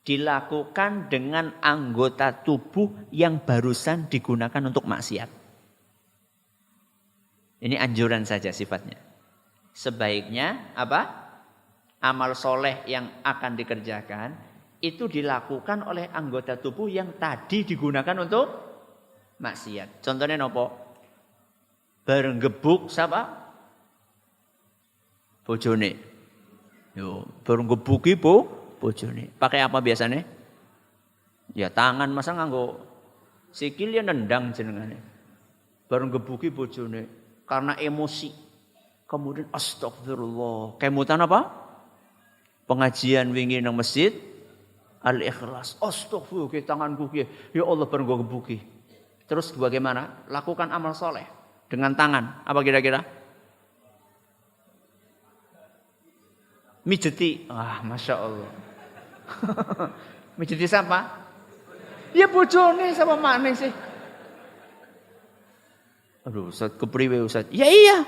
dilakukan dengan anggota tubuh yang barusan digunakan untuk maksiat. Ini anjuran saja sifatnya. Sebaiknya apa? Amal soleh yang akan dikerjakan itu dilakukan oleh anggota tubuh yang tadi digunakan untuk maksiat. Contohnya nopo? Bareng gebuk siapa? Bojone. Yo, bareng gebuki bojone. Pakai apa biasanya? Ya tangan, masa nganggo sikil ya nendang jenengane. Bareng gebuki bojone karena emosi. Kemudian astagfirullah. Kemutan apa? Pengajian wingi nang masjid Al-Ikhlas. Astagfirullah tanganku ki. Ya Allah bareng go gebuki. Terus bagaimana? Lakukan amal soleh dengan tangan. Apa kira-kira? Mijeti. Ah, Masya Allah. Mijeti siapa? Ya bojone sama mana sih? Aduh, Ustaz kepriwe Ustaz? Ya iya.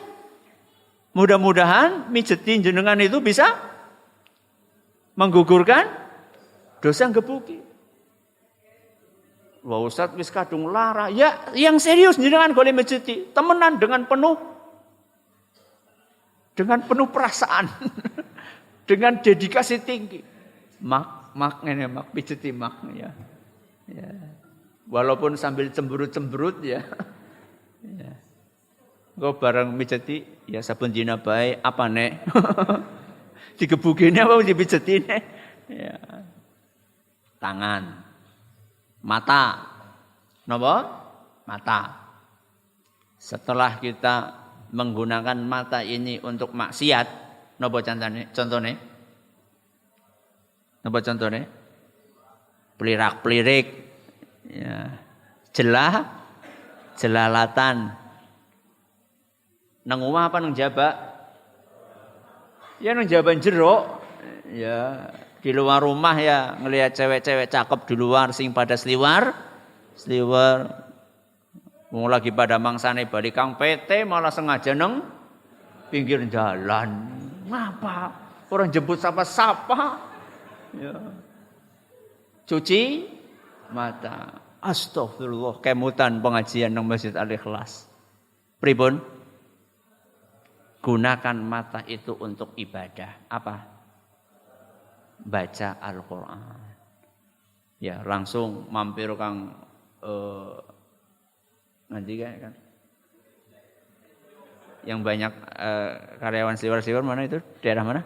Mudah-mudahan mijeti jenengan itu bisa menggugurkan dosa gebuki. Wah Ustaz wis kadung lara. Ya yang serius jenengan golek masjid temenan dengan penuh perasaan. Dengan dedikasi tinggi. Mak pijeti mak ya. Ya. Walaupun sambil cemberut-cemberut ya. Ya. Kok bareng mijeti ya sabun dina bae apa nek? Digebugine apa dipijetine? Ya. Tangan. Mata. Napa? Mata. Setelah kita menggunakan mata ini untuk maksiat, napa contone? Napa contone? Pelirak-pelirik. Ya. Jelalatan. Nang omah apa nang jaba? Ya nang jaban jero. Ya. Di luar rumah ya ngelihat cewek-cewek cakep di luar sing pada seliwar. Mau lagi pada mangsane balik Kang PT malah sengaja neng pinggir jalan. Ngapa? Orang jemput sapa-sapa. Ya. Cuci mata. Astagfirullah, kemutan pengajian nang Masjid Al-Ikhlas. Pripun? Gunakan mata itu untuk ibadah. Apa? Baca Al-Quran. Ya langsung mampir Kang nanti kan yang banyak karyawan seliwar mana itu? Daerah mana?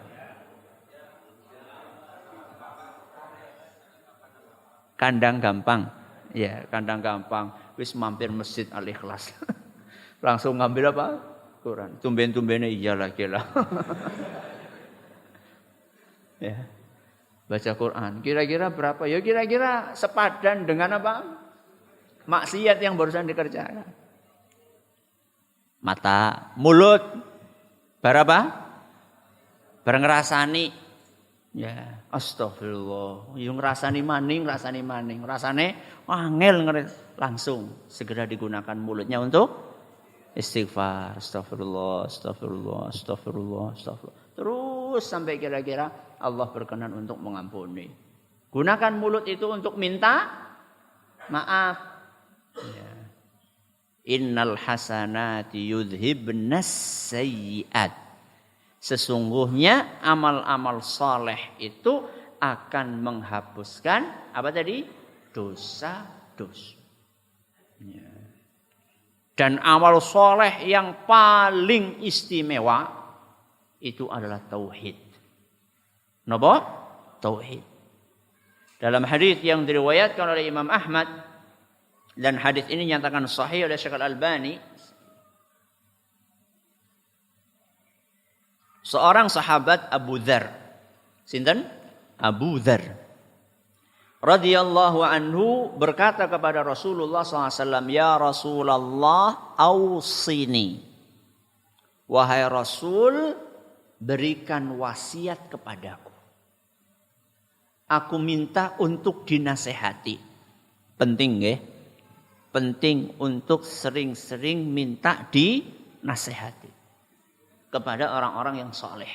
Kandang Gampang. Ya, Kandang Gampang. Wis mampir Masjid Al-Ikhlas. Langsung ngambil apa? Quran. Tumben-tumbene iyalah gila. Ya. Baca Quran. Kira-kira berapa? Ya kira-kira sepadan dengan apa? Maksiat yang barusan dikerjakan. Mata, mulut. Berapa? Bareng ngrasani. Ya, astagfirullah. Yung ngrasani maning. Rasane angel langsung segera digunakan mulutnya untuk istighfar. Astagfirullah. Terus sampai kira-kira Allah berkenan untuk mengampuni. Gunakan mulut itu untuk minta maaf. Ya. Innal hasanati yudhibnas sayyi'at. Sesungguhnya amal-amal soleh itu akan menghapuskan apa tadi? Dosa-dosa. Ya. Dan amal soleh yang paling istimewa itu adalah tauhid. Napa? Tauhid. Dalam hadis yang diriwayatkan oleh Imam Ahmad dan hadis ini nyatakan sahih oleh Syekh Al-Albani, seorang sahabat Abu Dzar. Sinten? Abu Dzar radhiyallahu anhu berkata kepada Rasulullah SAW, ya Rasulullah, ausini. Wahai Rasul, berikan wasiat kepadaku. Aku minta untuk dinasehati. Penting nggih? Penting untuk sering-sering minta dinasehati kepada orang-orang yang soleh.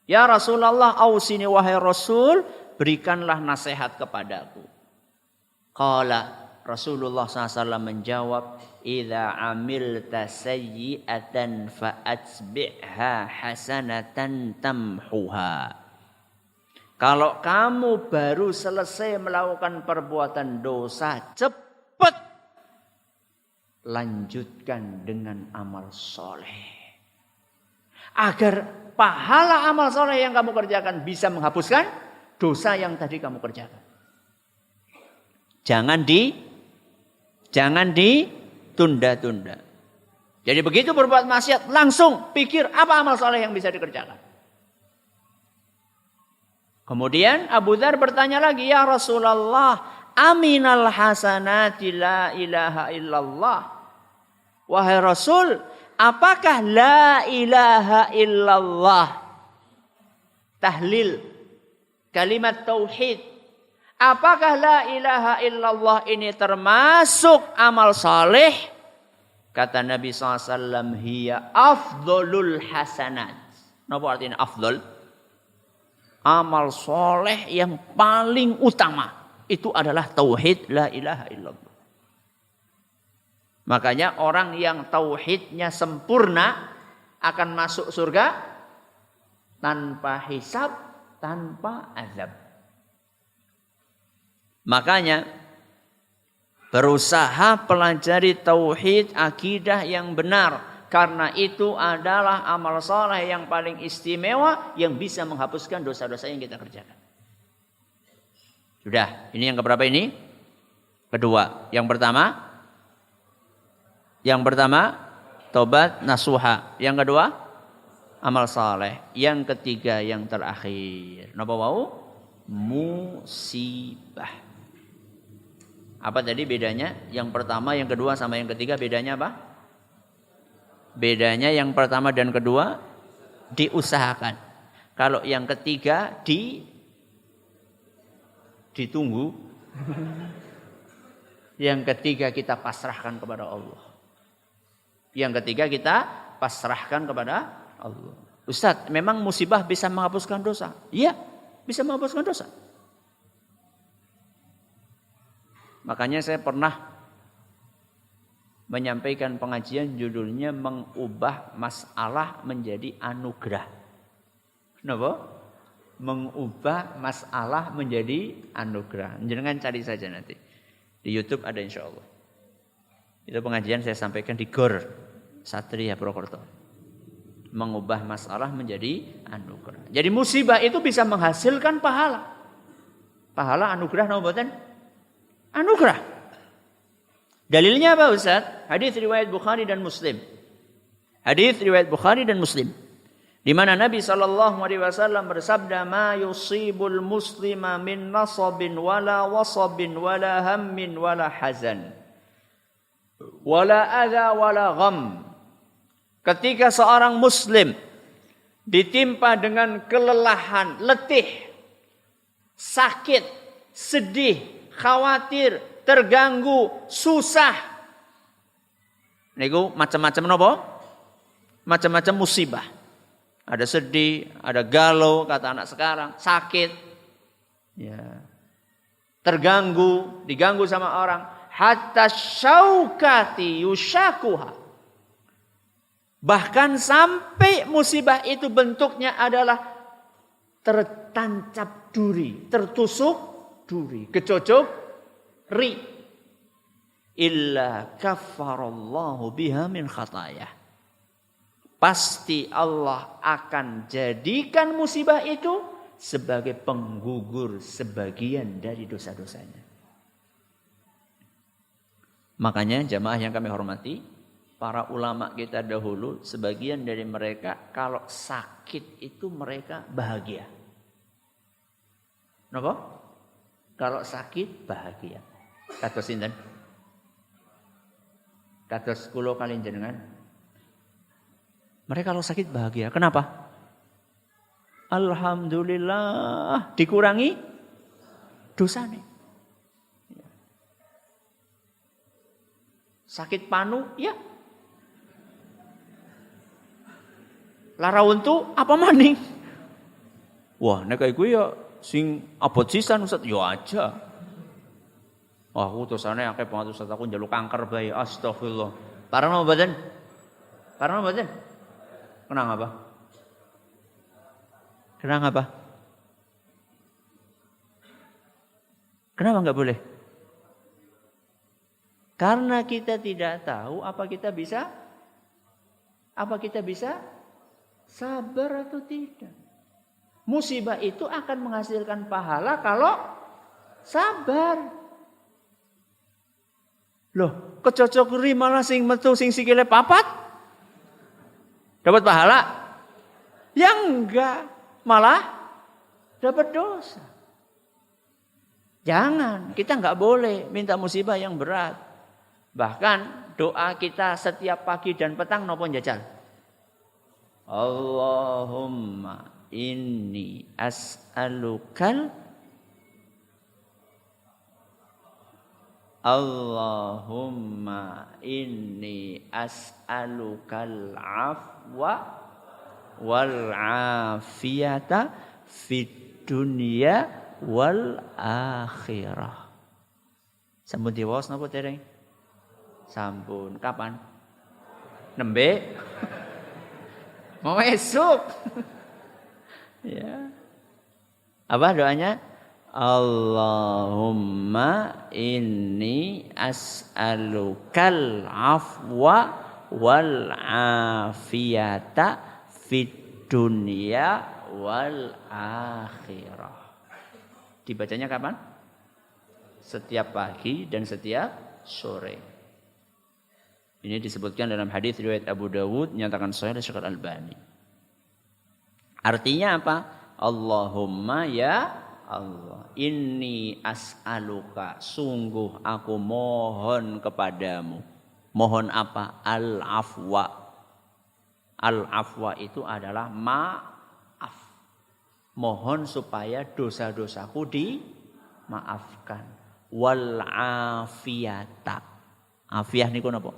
Ya Rasulullah, ausini wahai Rasul, berikanlah nasihat kepadaku. Qala Rasulullah SAW menjawab, idza amilta sayyi'atan fa'atbi'ha hasanatan tamhuha. Kalau kamu baru selesai melakukan perbuatan dosa, cepat lanjutkan dengan amal soleh. Agar pahala amal soleh yang kamu kerjakan bisa menghapuskan dosa yang tadi kamu kerjakan. Jangan ditunda-tunda. Jadi begitu berbuat maksiat, langsung pikir apa amal soleh yang bisa dikerjakan. Kemudian Abu Dzar bertanya lagi, ya Rasulullah, aminal hasanati la ilaha illallah. Wahai Rasul, apakah la ilaha illallah? Tahlil kalimat tauhid. Apakah la ilaha illallah ini termasuk amal saleh? Kata Nabi SAW, hiya afdolul hasanat. Apa artinya afdol? Amal soleh yang paling utama. Itu adalah tauhid la ilaha illallah. Makanya orang yang tauhidnya sempurna akan masuk surga tanpa hisab, tanpa azab. Makanya berusaha pelajari tauhid akidah yang benar. Karena itu adalah amal saleh yang paling istimewa yang bisa menghapuskan dosa-dosa yang kita kerjakan. Sudah, ini yang keberapa ini? Kedua. Yang pertama tobat nasuha. Yang kedua amal saleh. Yang ketiga yang terakhir. Napa wau? Musibah. Apa tadi bedanya? Yang pertama, yang kedua sama yang ketiga bedanya apa? Bedanya yang pertama dan kedua diusahakan. Kalau yang ketiga ditunggu. Yang ketiga kita pasrahkan kepada Allah. Yang ketiga kita pasrahkan kepada Allah. Ustaz, memang musibah bisa menghapuskan dosa? Iya, bisa menghapuskan dosa. Makanya saya pernah menyampaikan pengajian judulnya mengubah masalah menjadi anugerah. Kenapa? Mengubah masalah menjadi anugerah. Jangan cari saja nanti. Di YouTube ada insya Allah. Itu pengajian saya sampaikan di GOR Satria Purwokerto. Mengubah masalah menjadi anugerah. Jadi musibah itu bisa menghasilkan pahala. Pahala anugerah nampaknya anugerah. Dalilnya apa Ustaz? Hadis riwayat Bukhari dan Muslim. Hadis riwayat Bukhari dan Muslim. Di mana Nabi SAW bersabda, "Ma yusibul muslima min nasabin wala wasabin wala hammin wala hazan wala adha wala gham." Ketika seorang muslim ditimpa dengan kelelahan, letih, sakit, sedih, khawatir, terganggu, susah. Niku macam-macam napa? Macam-macam musibah. Ada sedih, ada galau kata anak sekarang, sakit. Ya. Terganggu, diganggu sama orang, hatta syaukati yushakuha. Bahkan sampai musibah itu bentuknya adalah tertancap duri, tertusuk duri, kecocok ri, illa kaffarallahu biha min khatayah. Pasti Allah akan jadikan musibah itu sebagai penggugur sebagian dari dosa-dosanya. Makanya jamaah yang kami hormati, para ulama kita dahulu, sebagian dari mereka kalau sakit itu mereka bahagia. Kenapa? Kalau sakit bahagia. Kados sinten? Kados kula kali jenengan. Mereka kalau sakit bahagia. Kenapa? Alhamdulillah dikurangi dosane. Sakit panu, ya. Lara untu apa maning? Wah, nek iku ya sing abot sisan Ustaz, yo aja. Wah, aku dosane akeh banget Ustaz, aku njaluk kanker bae. Astagfirullah. Parang apa mboten? Parang mboten? Kenang apa? Kenang apa? Kenapa enggak boleh? Karena kita tidak tahu apa kita bisa sabar atau tidak. Musibah itu akan menghasilkan pahala kalau sabar. Loh, kecocok ri malah sing metu sing sikile papat. Dapat pahala? Ya enggak, malah dapat dosa. Jangan, kita enggak boleh minta musibah yang berat. Bahkan doa kita setiap pagi dan petang napa njajal? Allahumma inni as'alukal Allahumma inni as'alukal afwa wal afiyata fid dunya wal akhirah. Sampun diwaos napa dereng? Sampun. Kapan? Nembe? Mau esok. Ya. Apa doanya? Allahumma inni as'alukal afwa wal afiyata fid dunya wal akhirah. Dibacanya kapan? Setiap pagi dan setiap sore. Ini disebutkan dalam hadis riwayat Abu Dawud, nyatakan sahih oleh Syekh Al-Albani. Artinya apa? Allahumma ya Allah, inni as'aluka, sungguh aku mohon kepadamu. Mohon apa? Al-afwa. Al-afwa itu adalah maaf. Mohon supaya dosa-dosaku dimaafkan. Wal afiyata. Afiyah niku napa?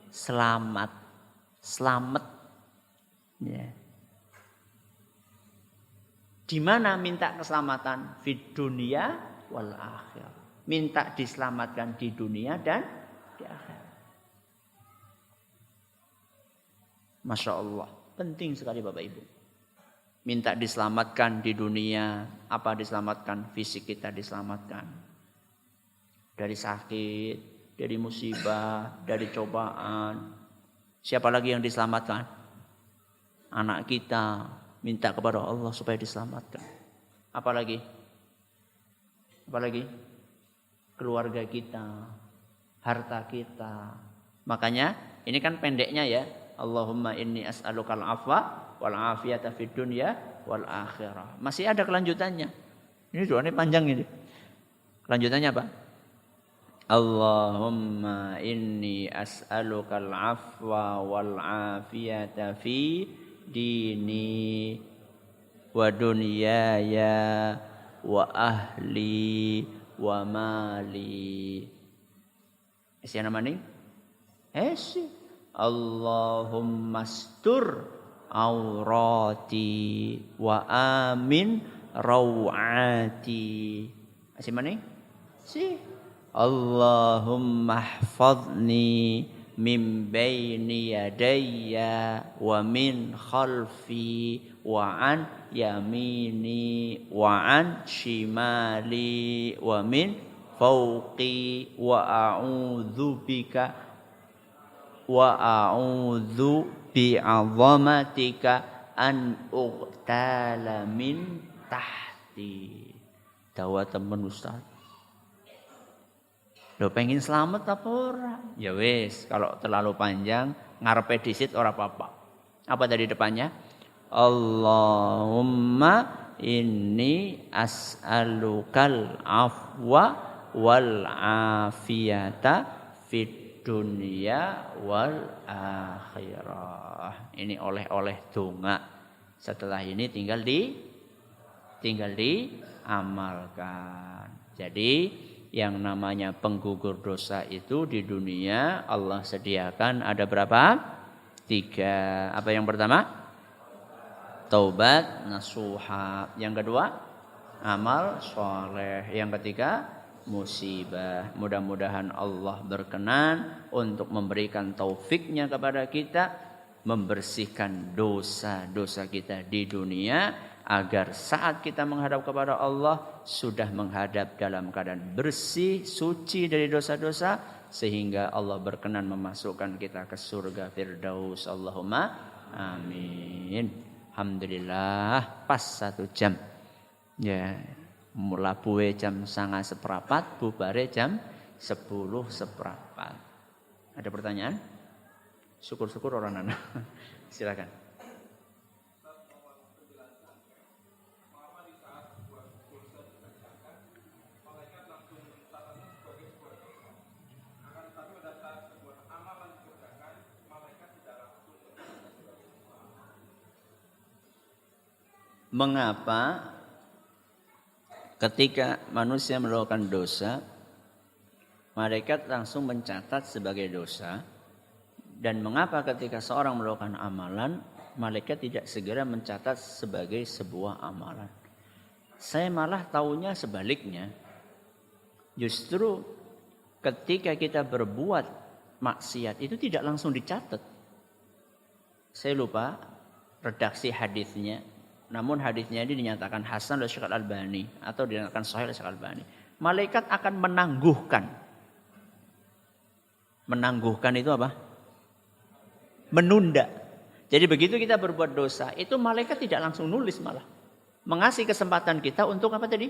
Selamat. Selamat. Ya. Di mana minta keselamatan? Fid dunia wal akhirah. Minta diselamatkan di dunia dan di akhirat. Masya Allah. Penting sekali Bapak Ibu. Minta diselamatkan di dunia. Apa diselamatkan? Fisik kita diselamatkan. Dari sakit, dari musibah, dari cobaan. Siapa lagi yang diselamatkan? Anak kita. Minta kepada Allah supaya diselamatkan. Apalagi? Apalagi? Keluarga kita, harta kita. Makanya ini kan pendeknya ya. Allahumma inni as'alukal afwa wal afiyata fid dunya wal akhirah. Masih ada kelanjutannya. Ini doanya panjang ini. Kelanjutannya apa? Allahumma inni as'alukal afwa wal afiyata fi dini wa dunyaya wa ahli wa mali. Isi nama nih? Allahumma astur aurati wa amin rawati. Isi mana nih? Si. Allahumma hafadni min baini yadayya wa min khalfi wa an yamini wa an shimali wa min fawqi wa a'udzu bika wa a'udzu bi'azamatika an uqtala min tahti. Dawa temen Ustaz. Lo pengen selamat apa ora? Ya wis, kalau terlalu panjang ngarepe disit ora apa-apa. Apa tadi depannya? Allahumma inni as'alukal afwa wal afiyata fid dunya wal akhirah. Ini oleh-oleh donga. Setelah ini tinggal diamalkan. Jadi yang namanya penggugur dosa itu di dunia Allah sediakan ada berapa? 3. Apa yang pertama? Taubat nasuha. Yang kedua? Amal soleh. Yang ketiga? Musibah. Mudah-mudahan Allah berkenan untuk memberikan taufiknya kepada kita, membersihkan dosa-dosa kita di dunia, agar saat kita menghadap kepada Allah sudah menghadap dalam keadaan bersih, suci dari dosa-dosa, sehingga Allah berkenan memasukkan kita ke surga Firdaus. Allahumma amin. Alhamdulillah, pas 1 jam. Ya, mula buwe jam 9:15, bubare jam 10:15. Ada pertanyaan? Syukur-syukur orang anak. Silakan. Mengapa ketika manusia melakukan dosa, malaikat langsung mencatat sebagai dosa, dan mengapa ketika seorang melakukan amalan, malaikat tidak segera mencatat sebagai sebuah amalan? Saya malah taunya sebaliknya. Justru ketika kita berbuat maksiat itu tidak langsung dicatat. Saya lupa redaksi hadisnya. Namun hadisnya ini dinyatakan hasan oleh Syekh Al-Albani atau dinyatakan sahih oleh Syekh Al-Albani. Malaikat akan menangguhkan. Menangguhkan itu apa? Menunda. Jadi begitu kita berbuat dosa, itu malaikat tidak langsung nulis malah. Mengasih kesempatan kita untuk apa tadi?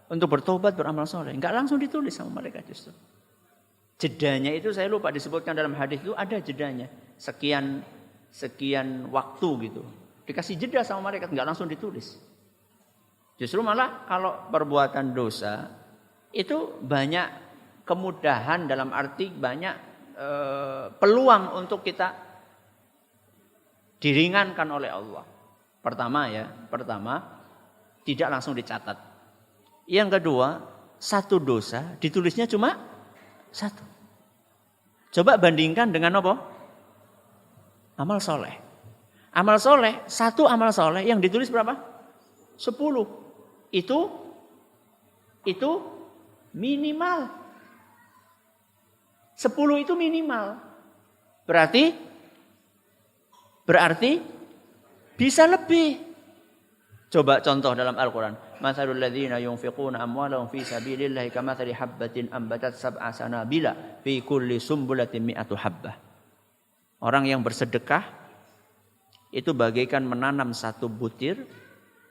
Untuk bertobat, beramal soleh. Enggak langsung ditulis sama malaikat justru. Jedanya itu saya lupa disebutkan dalam hadis itu ada jedanya. Sekian waktu gitu. Dikasih jeda sama malaikat, enggak langsung ditulis. Justru malah kalau perbuatan dosa itu banyak kemudahan dalam arti banyak peluang untuk kita diringankan oleh Allah. Pertama tidak langsung dicatat. Yang kedua, satu dosa ditulisnya cuma satu. Coba bandingkan dengan apa? Amal soleh. Amal soleh, satu amal soleh yang ditulis berapa? 10. Itu minimal. 10 itu minimal. Berarti bisa lebih. Coba contoh dalam Al-Quran. Mathalul ladzina yunfiquna amwalahum fi sabilillahi kamathali habbatin ambatat sab'a sanabila fi kulli sumbulatin mi'atu habbah. Orang yang bersedekah itu bagaikan menanam satu butir.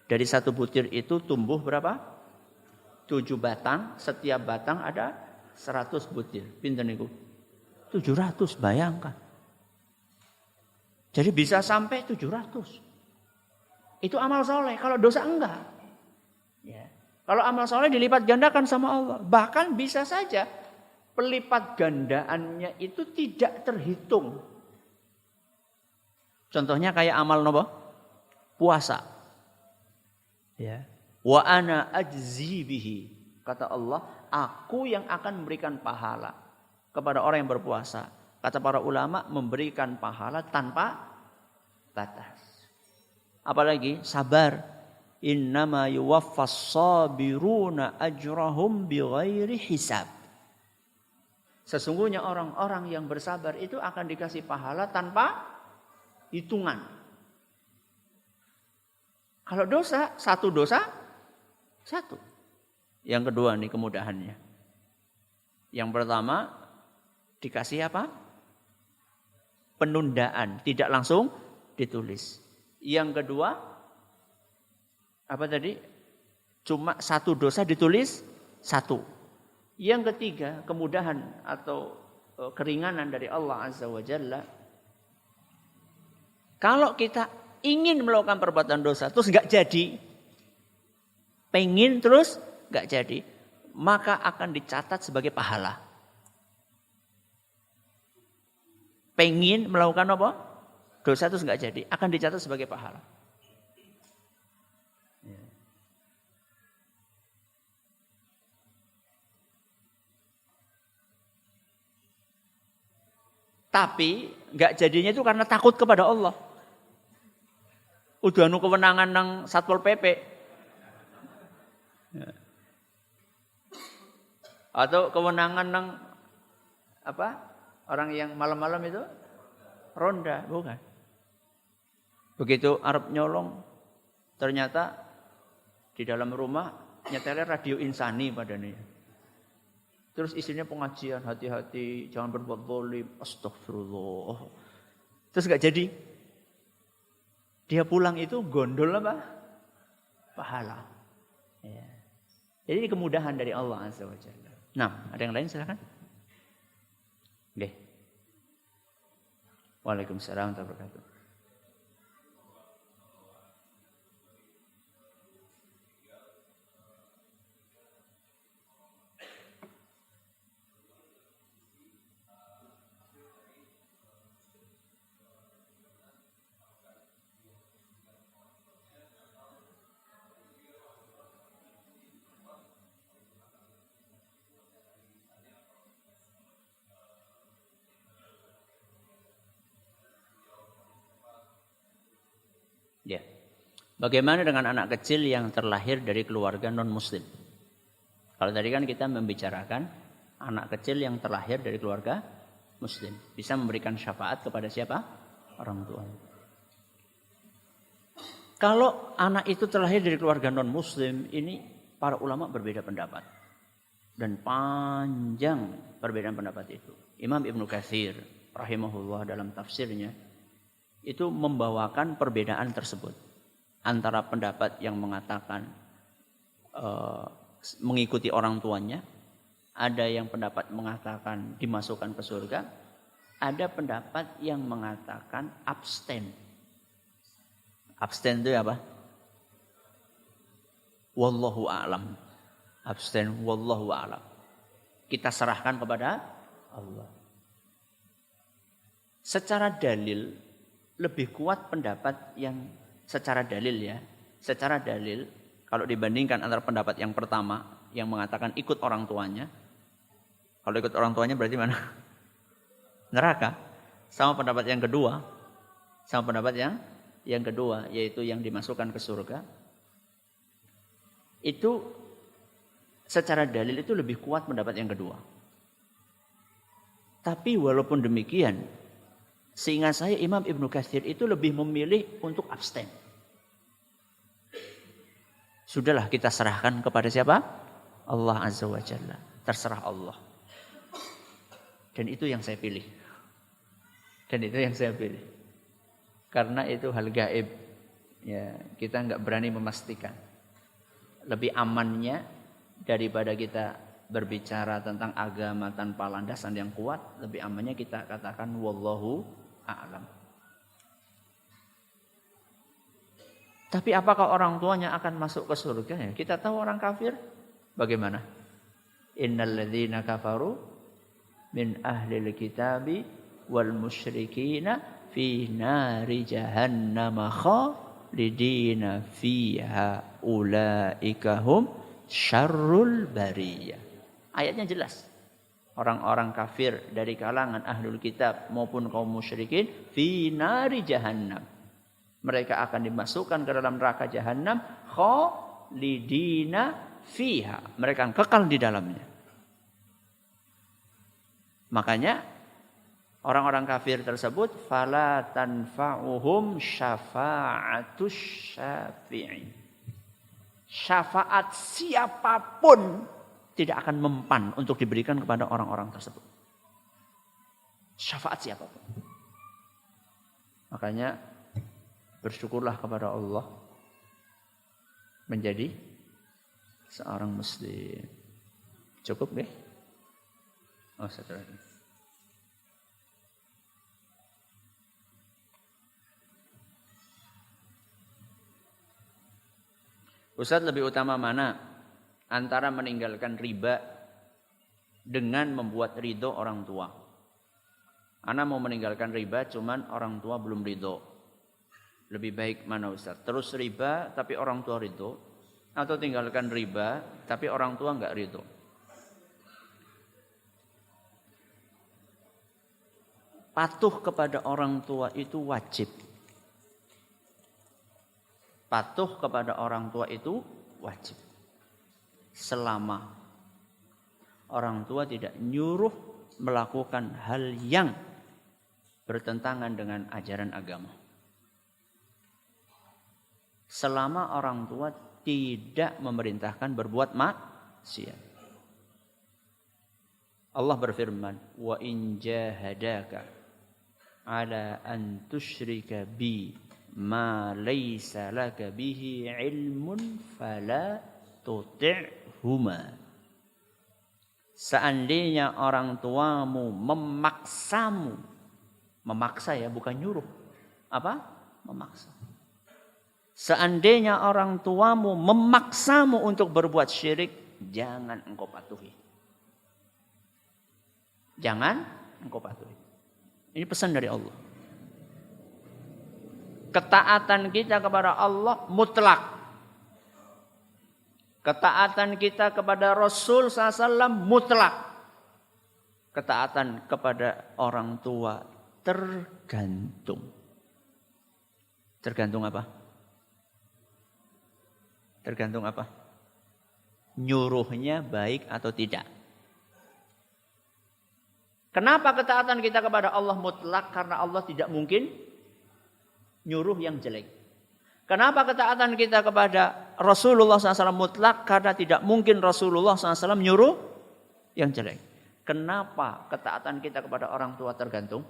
Dari satu butir itu tumbuh berapa? 7 batang. Setiap batang ada 100 butir. Pinten niku? 700, bayangkan. Jadi bisa sampai 700. Itu amal soleh. Kalau dosa enggak. Ya. Kalau amal soleh dilipat gandakan sama Allah. Bahkan bisa saja pelipat gandaannya itu tidak terhitung. Contohnya kayak amal nopo? Puasa. Ya. Wa ana ajzi bihi. Kata Allah, aku yang akan memberikan pahala kepada orang yang berpuasa. Kata para ulama, memberikan pahala tanpa batas. Apalagi sabar. Innama yuwaffas sabiruna ajrahum bighairi hisab. Sesungguhnya orang-orang yang bersabar itu akan dikasih pahala tanpa hitungan. Kalau dosa, satu. Yang kedua nih kemudahannya. Yang pertama dikasih apa? Penundaan, tidak langsung ditulis. Yang kedua apa tadi? Cuma satu dosa ditulis satu. Yang ketiga kemudahan atau keringanan dari Allah Azza wa Jalla. Kalau kita ingin melakukan perbuatan dosa terus enggak jadi, pengen terus enggak jadi, maka akan dicatat sebagai pahala. Pengen melakukan apa? Dosa terus enggak jadi, akan dicatat sebagai pahala. Tapi enggak jadinya itu karena takut kepada Allah. Udah anu kewenangan nang Satpol PP. Atau kewenangan nang apa? Orang yang malam-malam itu ronda, bukan. Begitu Arab nyolong, ternyata di dalam rumah nyetelnya radio insani padanya. Terus istrinya pengajian, hati-hati, jangan berbuat zalim, astagfirullah. Terus enggak jadi. Dia pulang itu gondol apa? Pahala. Ya. Jadi ini kemudahan dari Allah Azza wa Jalla. Nah, ada yang lain silakan. Oke. Waalaikumsalam warahmatullahi wabarakatuh. Ya. Bagaimana dengan anak kecil yang terlahir dari keluarga non-muslim? Kalau tadi kan kita membicarakan anak kecil yang terlahir dari keluarga muslim. Bisa memberikan syafaat kepada siapa? Orang tua. Kalau anak itu terlahir dari keluarga non-muslim, ini para ulama berbeda pendapat. Dan panjang perbedaan pendapat itu. Imam Ibnu Katsir rahimahullah dalam tafsirnya itu membawakan perbedaan tersebut. Antara pendapat yang mengatakan mengikuti orang tuanya, ada yang pendapat mengatakan dimasukkan ke surga, ada pendapat yang mengatakan abstain. Abstain itu apa? Wallahu a'lam. Abstain, wallahu a'lam. Kita serahkan kepada Allah. Secara dalil lebih kuat pendapat yang secara dalil ya. Secara dalil kalau dibandingkan antara pendapat yang pertama yang mengatakan ikut orang tuanya. Kalau ikut orang tuanya berarti mana? Neraka. Sama pendapat yang kedua. Sama pendapat yang kedua yaitu yang dimasukkan ke surga. Itu secara dalil itu lebih kuat pendapat yang kedua. Tapi walaupun demikian, seingat saya Imam Ibnu Katsir itu lebih memilih untuk abstain. Sudahlah kita serahkan kepada siapa? Allah Azza wa Jalla. Terserah Allah. Dan itu yang saya pilih. Karena itu hal gaib. Ya, kita enggak berani memastikan. Lebih amannya daripada kita berbicara tentang agama tanpa landasan yang kuat, lebih amannya kita katakan wallahu a'lam. Tapi apakah orang tuanya akan masuk ke surga? Ya, kita tahu orang kafir bagaimana? Innal ladzina kafaru min ahlil kitabi wal musyrikina fi nari jahannam khalidina fiha ulaika hum syarrul bariyah. Ayatnya jelas. Orang-orang kafir dari kalangan ahlul kitab maupun kaum musyrikin fi nari jahannam. Mereka akan dimasukkan ke dalam neraka jahannam khalidina fiha. Mereka akan kekal di dalamnya. Makanya orang-orang kafir tersebut fala tanfa'uhum syafa'atus syafi'in. Syafaat siapapun tidak akan mempan untuk diberikan kepada orang-orang tersebut. Syafaat siapapun. Makanya bersyukurlah kepada Allah menjadi seorang muslim. Cukup deh. Oh, satu lagi. Ustaz, lebih utama mana antara meninggalkan riba dengan membuat ridho orang tua? Ana mau meninggalkan riba cuman orang tua belum ridho. Lebih baik mana Ustaz? Terus riba tapi orang tua ridho, atau tinggalkan riba tapi orang tua enggak ridho? Patuh kepada orang tua itu wajib. Patuh kepada orang tua itu wajib. Selama orang tua tidak nyuruh melakukan hal yang bertentangan dengan ajaran agama. Selama orang tua tidak memerintahkan berbuat maksiat. Allah berfirman, "Wa in jahadaka ala an tusyrika bi ma laysa laka bihi ilmun fala tuti'huma." Seandainya orang tuamu memaksamu, memaksa ya bukan nyuruh. Apa? Memaksa. Seandainya orang tuamu memaksamu untuk berbuat syirik, jangan engkau patuhi. Jangan engkau patuhi. Ini pesan dari Allah. Ketaatan kita kepada Allah mutlak. Ketaatan kita kepada Rasul SAW mutlak. Ketaatan kepada orang tua tergantung. Tergantung apa? Tergantung apa? Nyuruhnya baik atau tidak. Kenapa ketaatan kita kepada Allah mutlak? Karena Allah tidak mungkin nyuruh yang jelek. Kenapa ketaatan kita kepada Rasulullah SAW mutlak? Karena tidak mungkin Rasulullah SAW nyuruh yang jelek. Kenapa ketaatan kita kepada orang tua tergantung?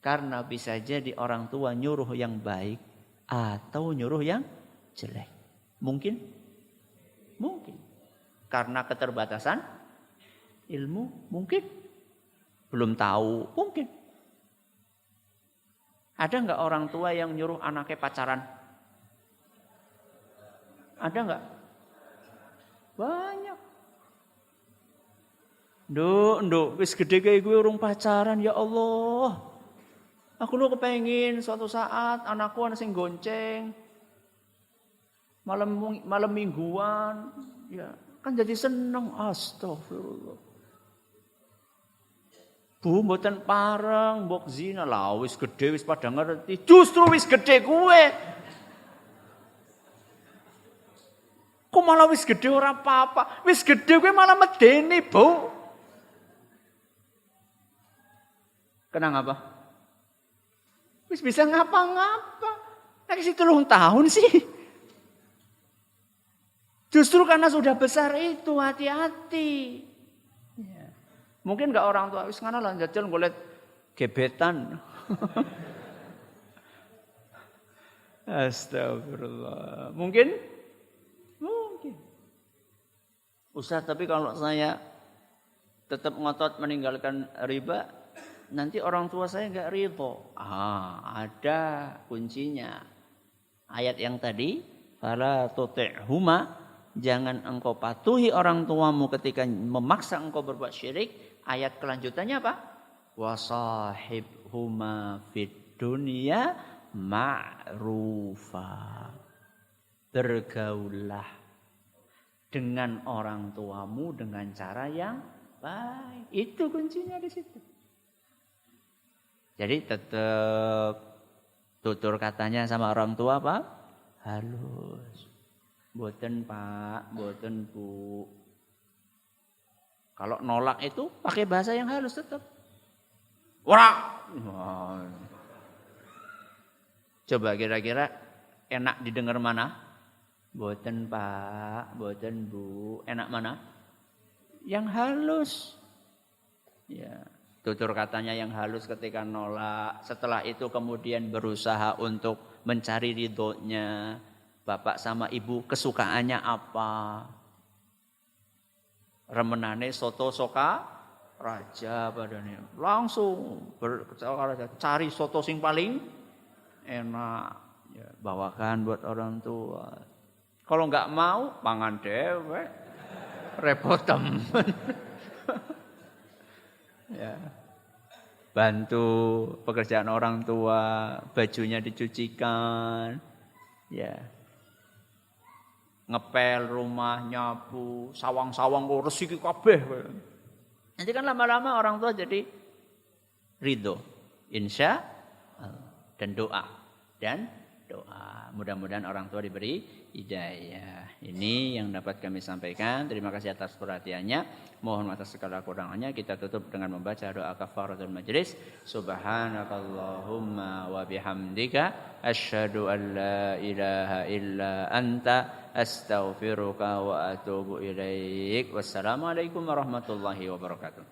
Karena bisa jadi orang tua nyuruh yang baik atau nyuruh yang jelek. Mungkin? Mungkin. Karena keterbatasan ilmu mungkin, belum tahu mungkin. Ada nggak orang tua yang nyuruh anaknya pacaran? Ada nggak? Banyak. Nduk, wis gede kayak gue urung pacaran, ya Allah. Aku lu kepengin suatu saat anakku ana sing gonceng. Malam mingguan, ya kan jadi seneng. Astagfirullah. Bu, mboten pareng, mbok zina lah wis gedhe wis padha ngerti. Justru wis gedhe kuwe. Kok malah wis gedhe ora apa-apa. Wis gedhe kuwe malah medeni, Bu. Kenang apa? Wis bisa ngapa-ngapa. Nek sih 3 tahun sih. Justru karena sudah besar itu hati-hati. Mungkin enggak orang tua wis ngono lah jajal golek gebetan. Astagfirullah. Mungkin? Mungkin. Ustaz, tapi kalau saya tetap ngotot meninggalkan riba, nanti orang tua saya enggak ridho. Ada kuncinya. Ayat yang tadi, fala tuti'huma, jangan engkau patuhi orang tuamu ketika memaksa engkau berbuat syirik. Ayat kelanjutannya apa? Wasahibhuma fid dunya ma'rufa. Bergaullah dengan orang tuamu dengan cara yang baik. Itu kuncinya di situ. Jadi tetap tutur katanya sama orang tua apa? Halus. Boten Pak, boten Bu. Kalau nolak itu pakai bahasa yang halus tetap. Ora. Coba kira-kira enak didengar mana? Boten Pak, boten Bu. Enak mana? Yang halus. Ya, tutur katanya yang halus ketika nolak. Setelah itu kemudian berusaha untuk mencari ridhonya. Bapak sama ibu kesukaannya apa? Remenane soto soka raja padane. Langsung cari soto sing paling enak. Ya, bawakan buat orang tua. Kalau enggak mau, pangan dewe. Repot temen. Ya. Bantu pekerjaan orang tua, bajunya dicucikan. Ya. Ngepel rumah, nyapu, sawang-sawang kok resiki kabeh. Nanti kan lama-lama orang tua jadi ridho. Insya Allah. Dan doa. Mudah-mudahan orang tua diberi hidayah. Ini yang dapat kami sampaikan. Terima kasih atas perhatiannya. Mohon atas segala kurangannya. Kita tutup dengan membaca doa kafaratul majlis. Subhanakallahumma wa bihamdika asyhadu an la ilaha illa anta astaghfiruka wa atubu ilaik. Wassalamualaikum warahmatullahi wabarakatuh.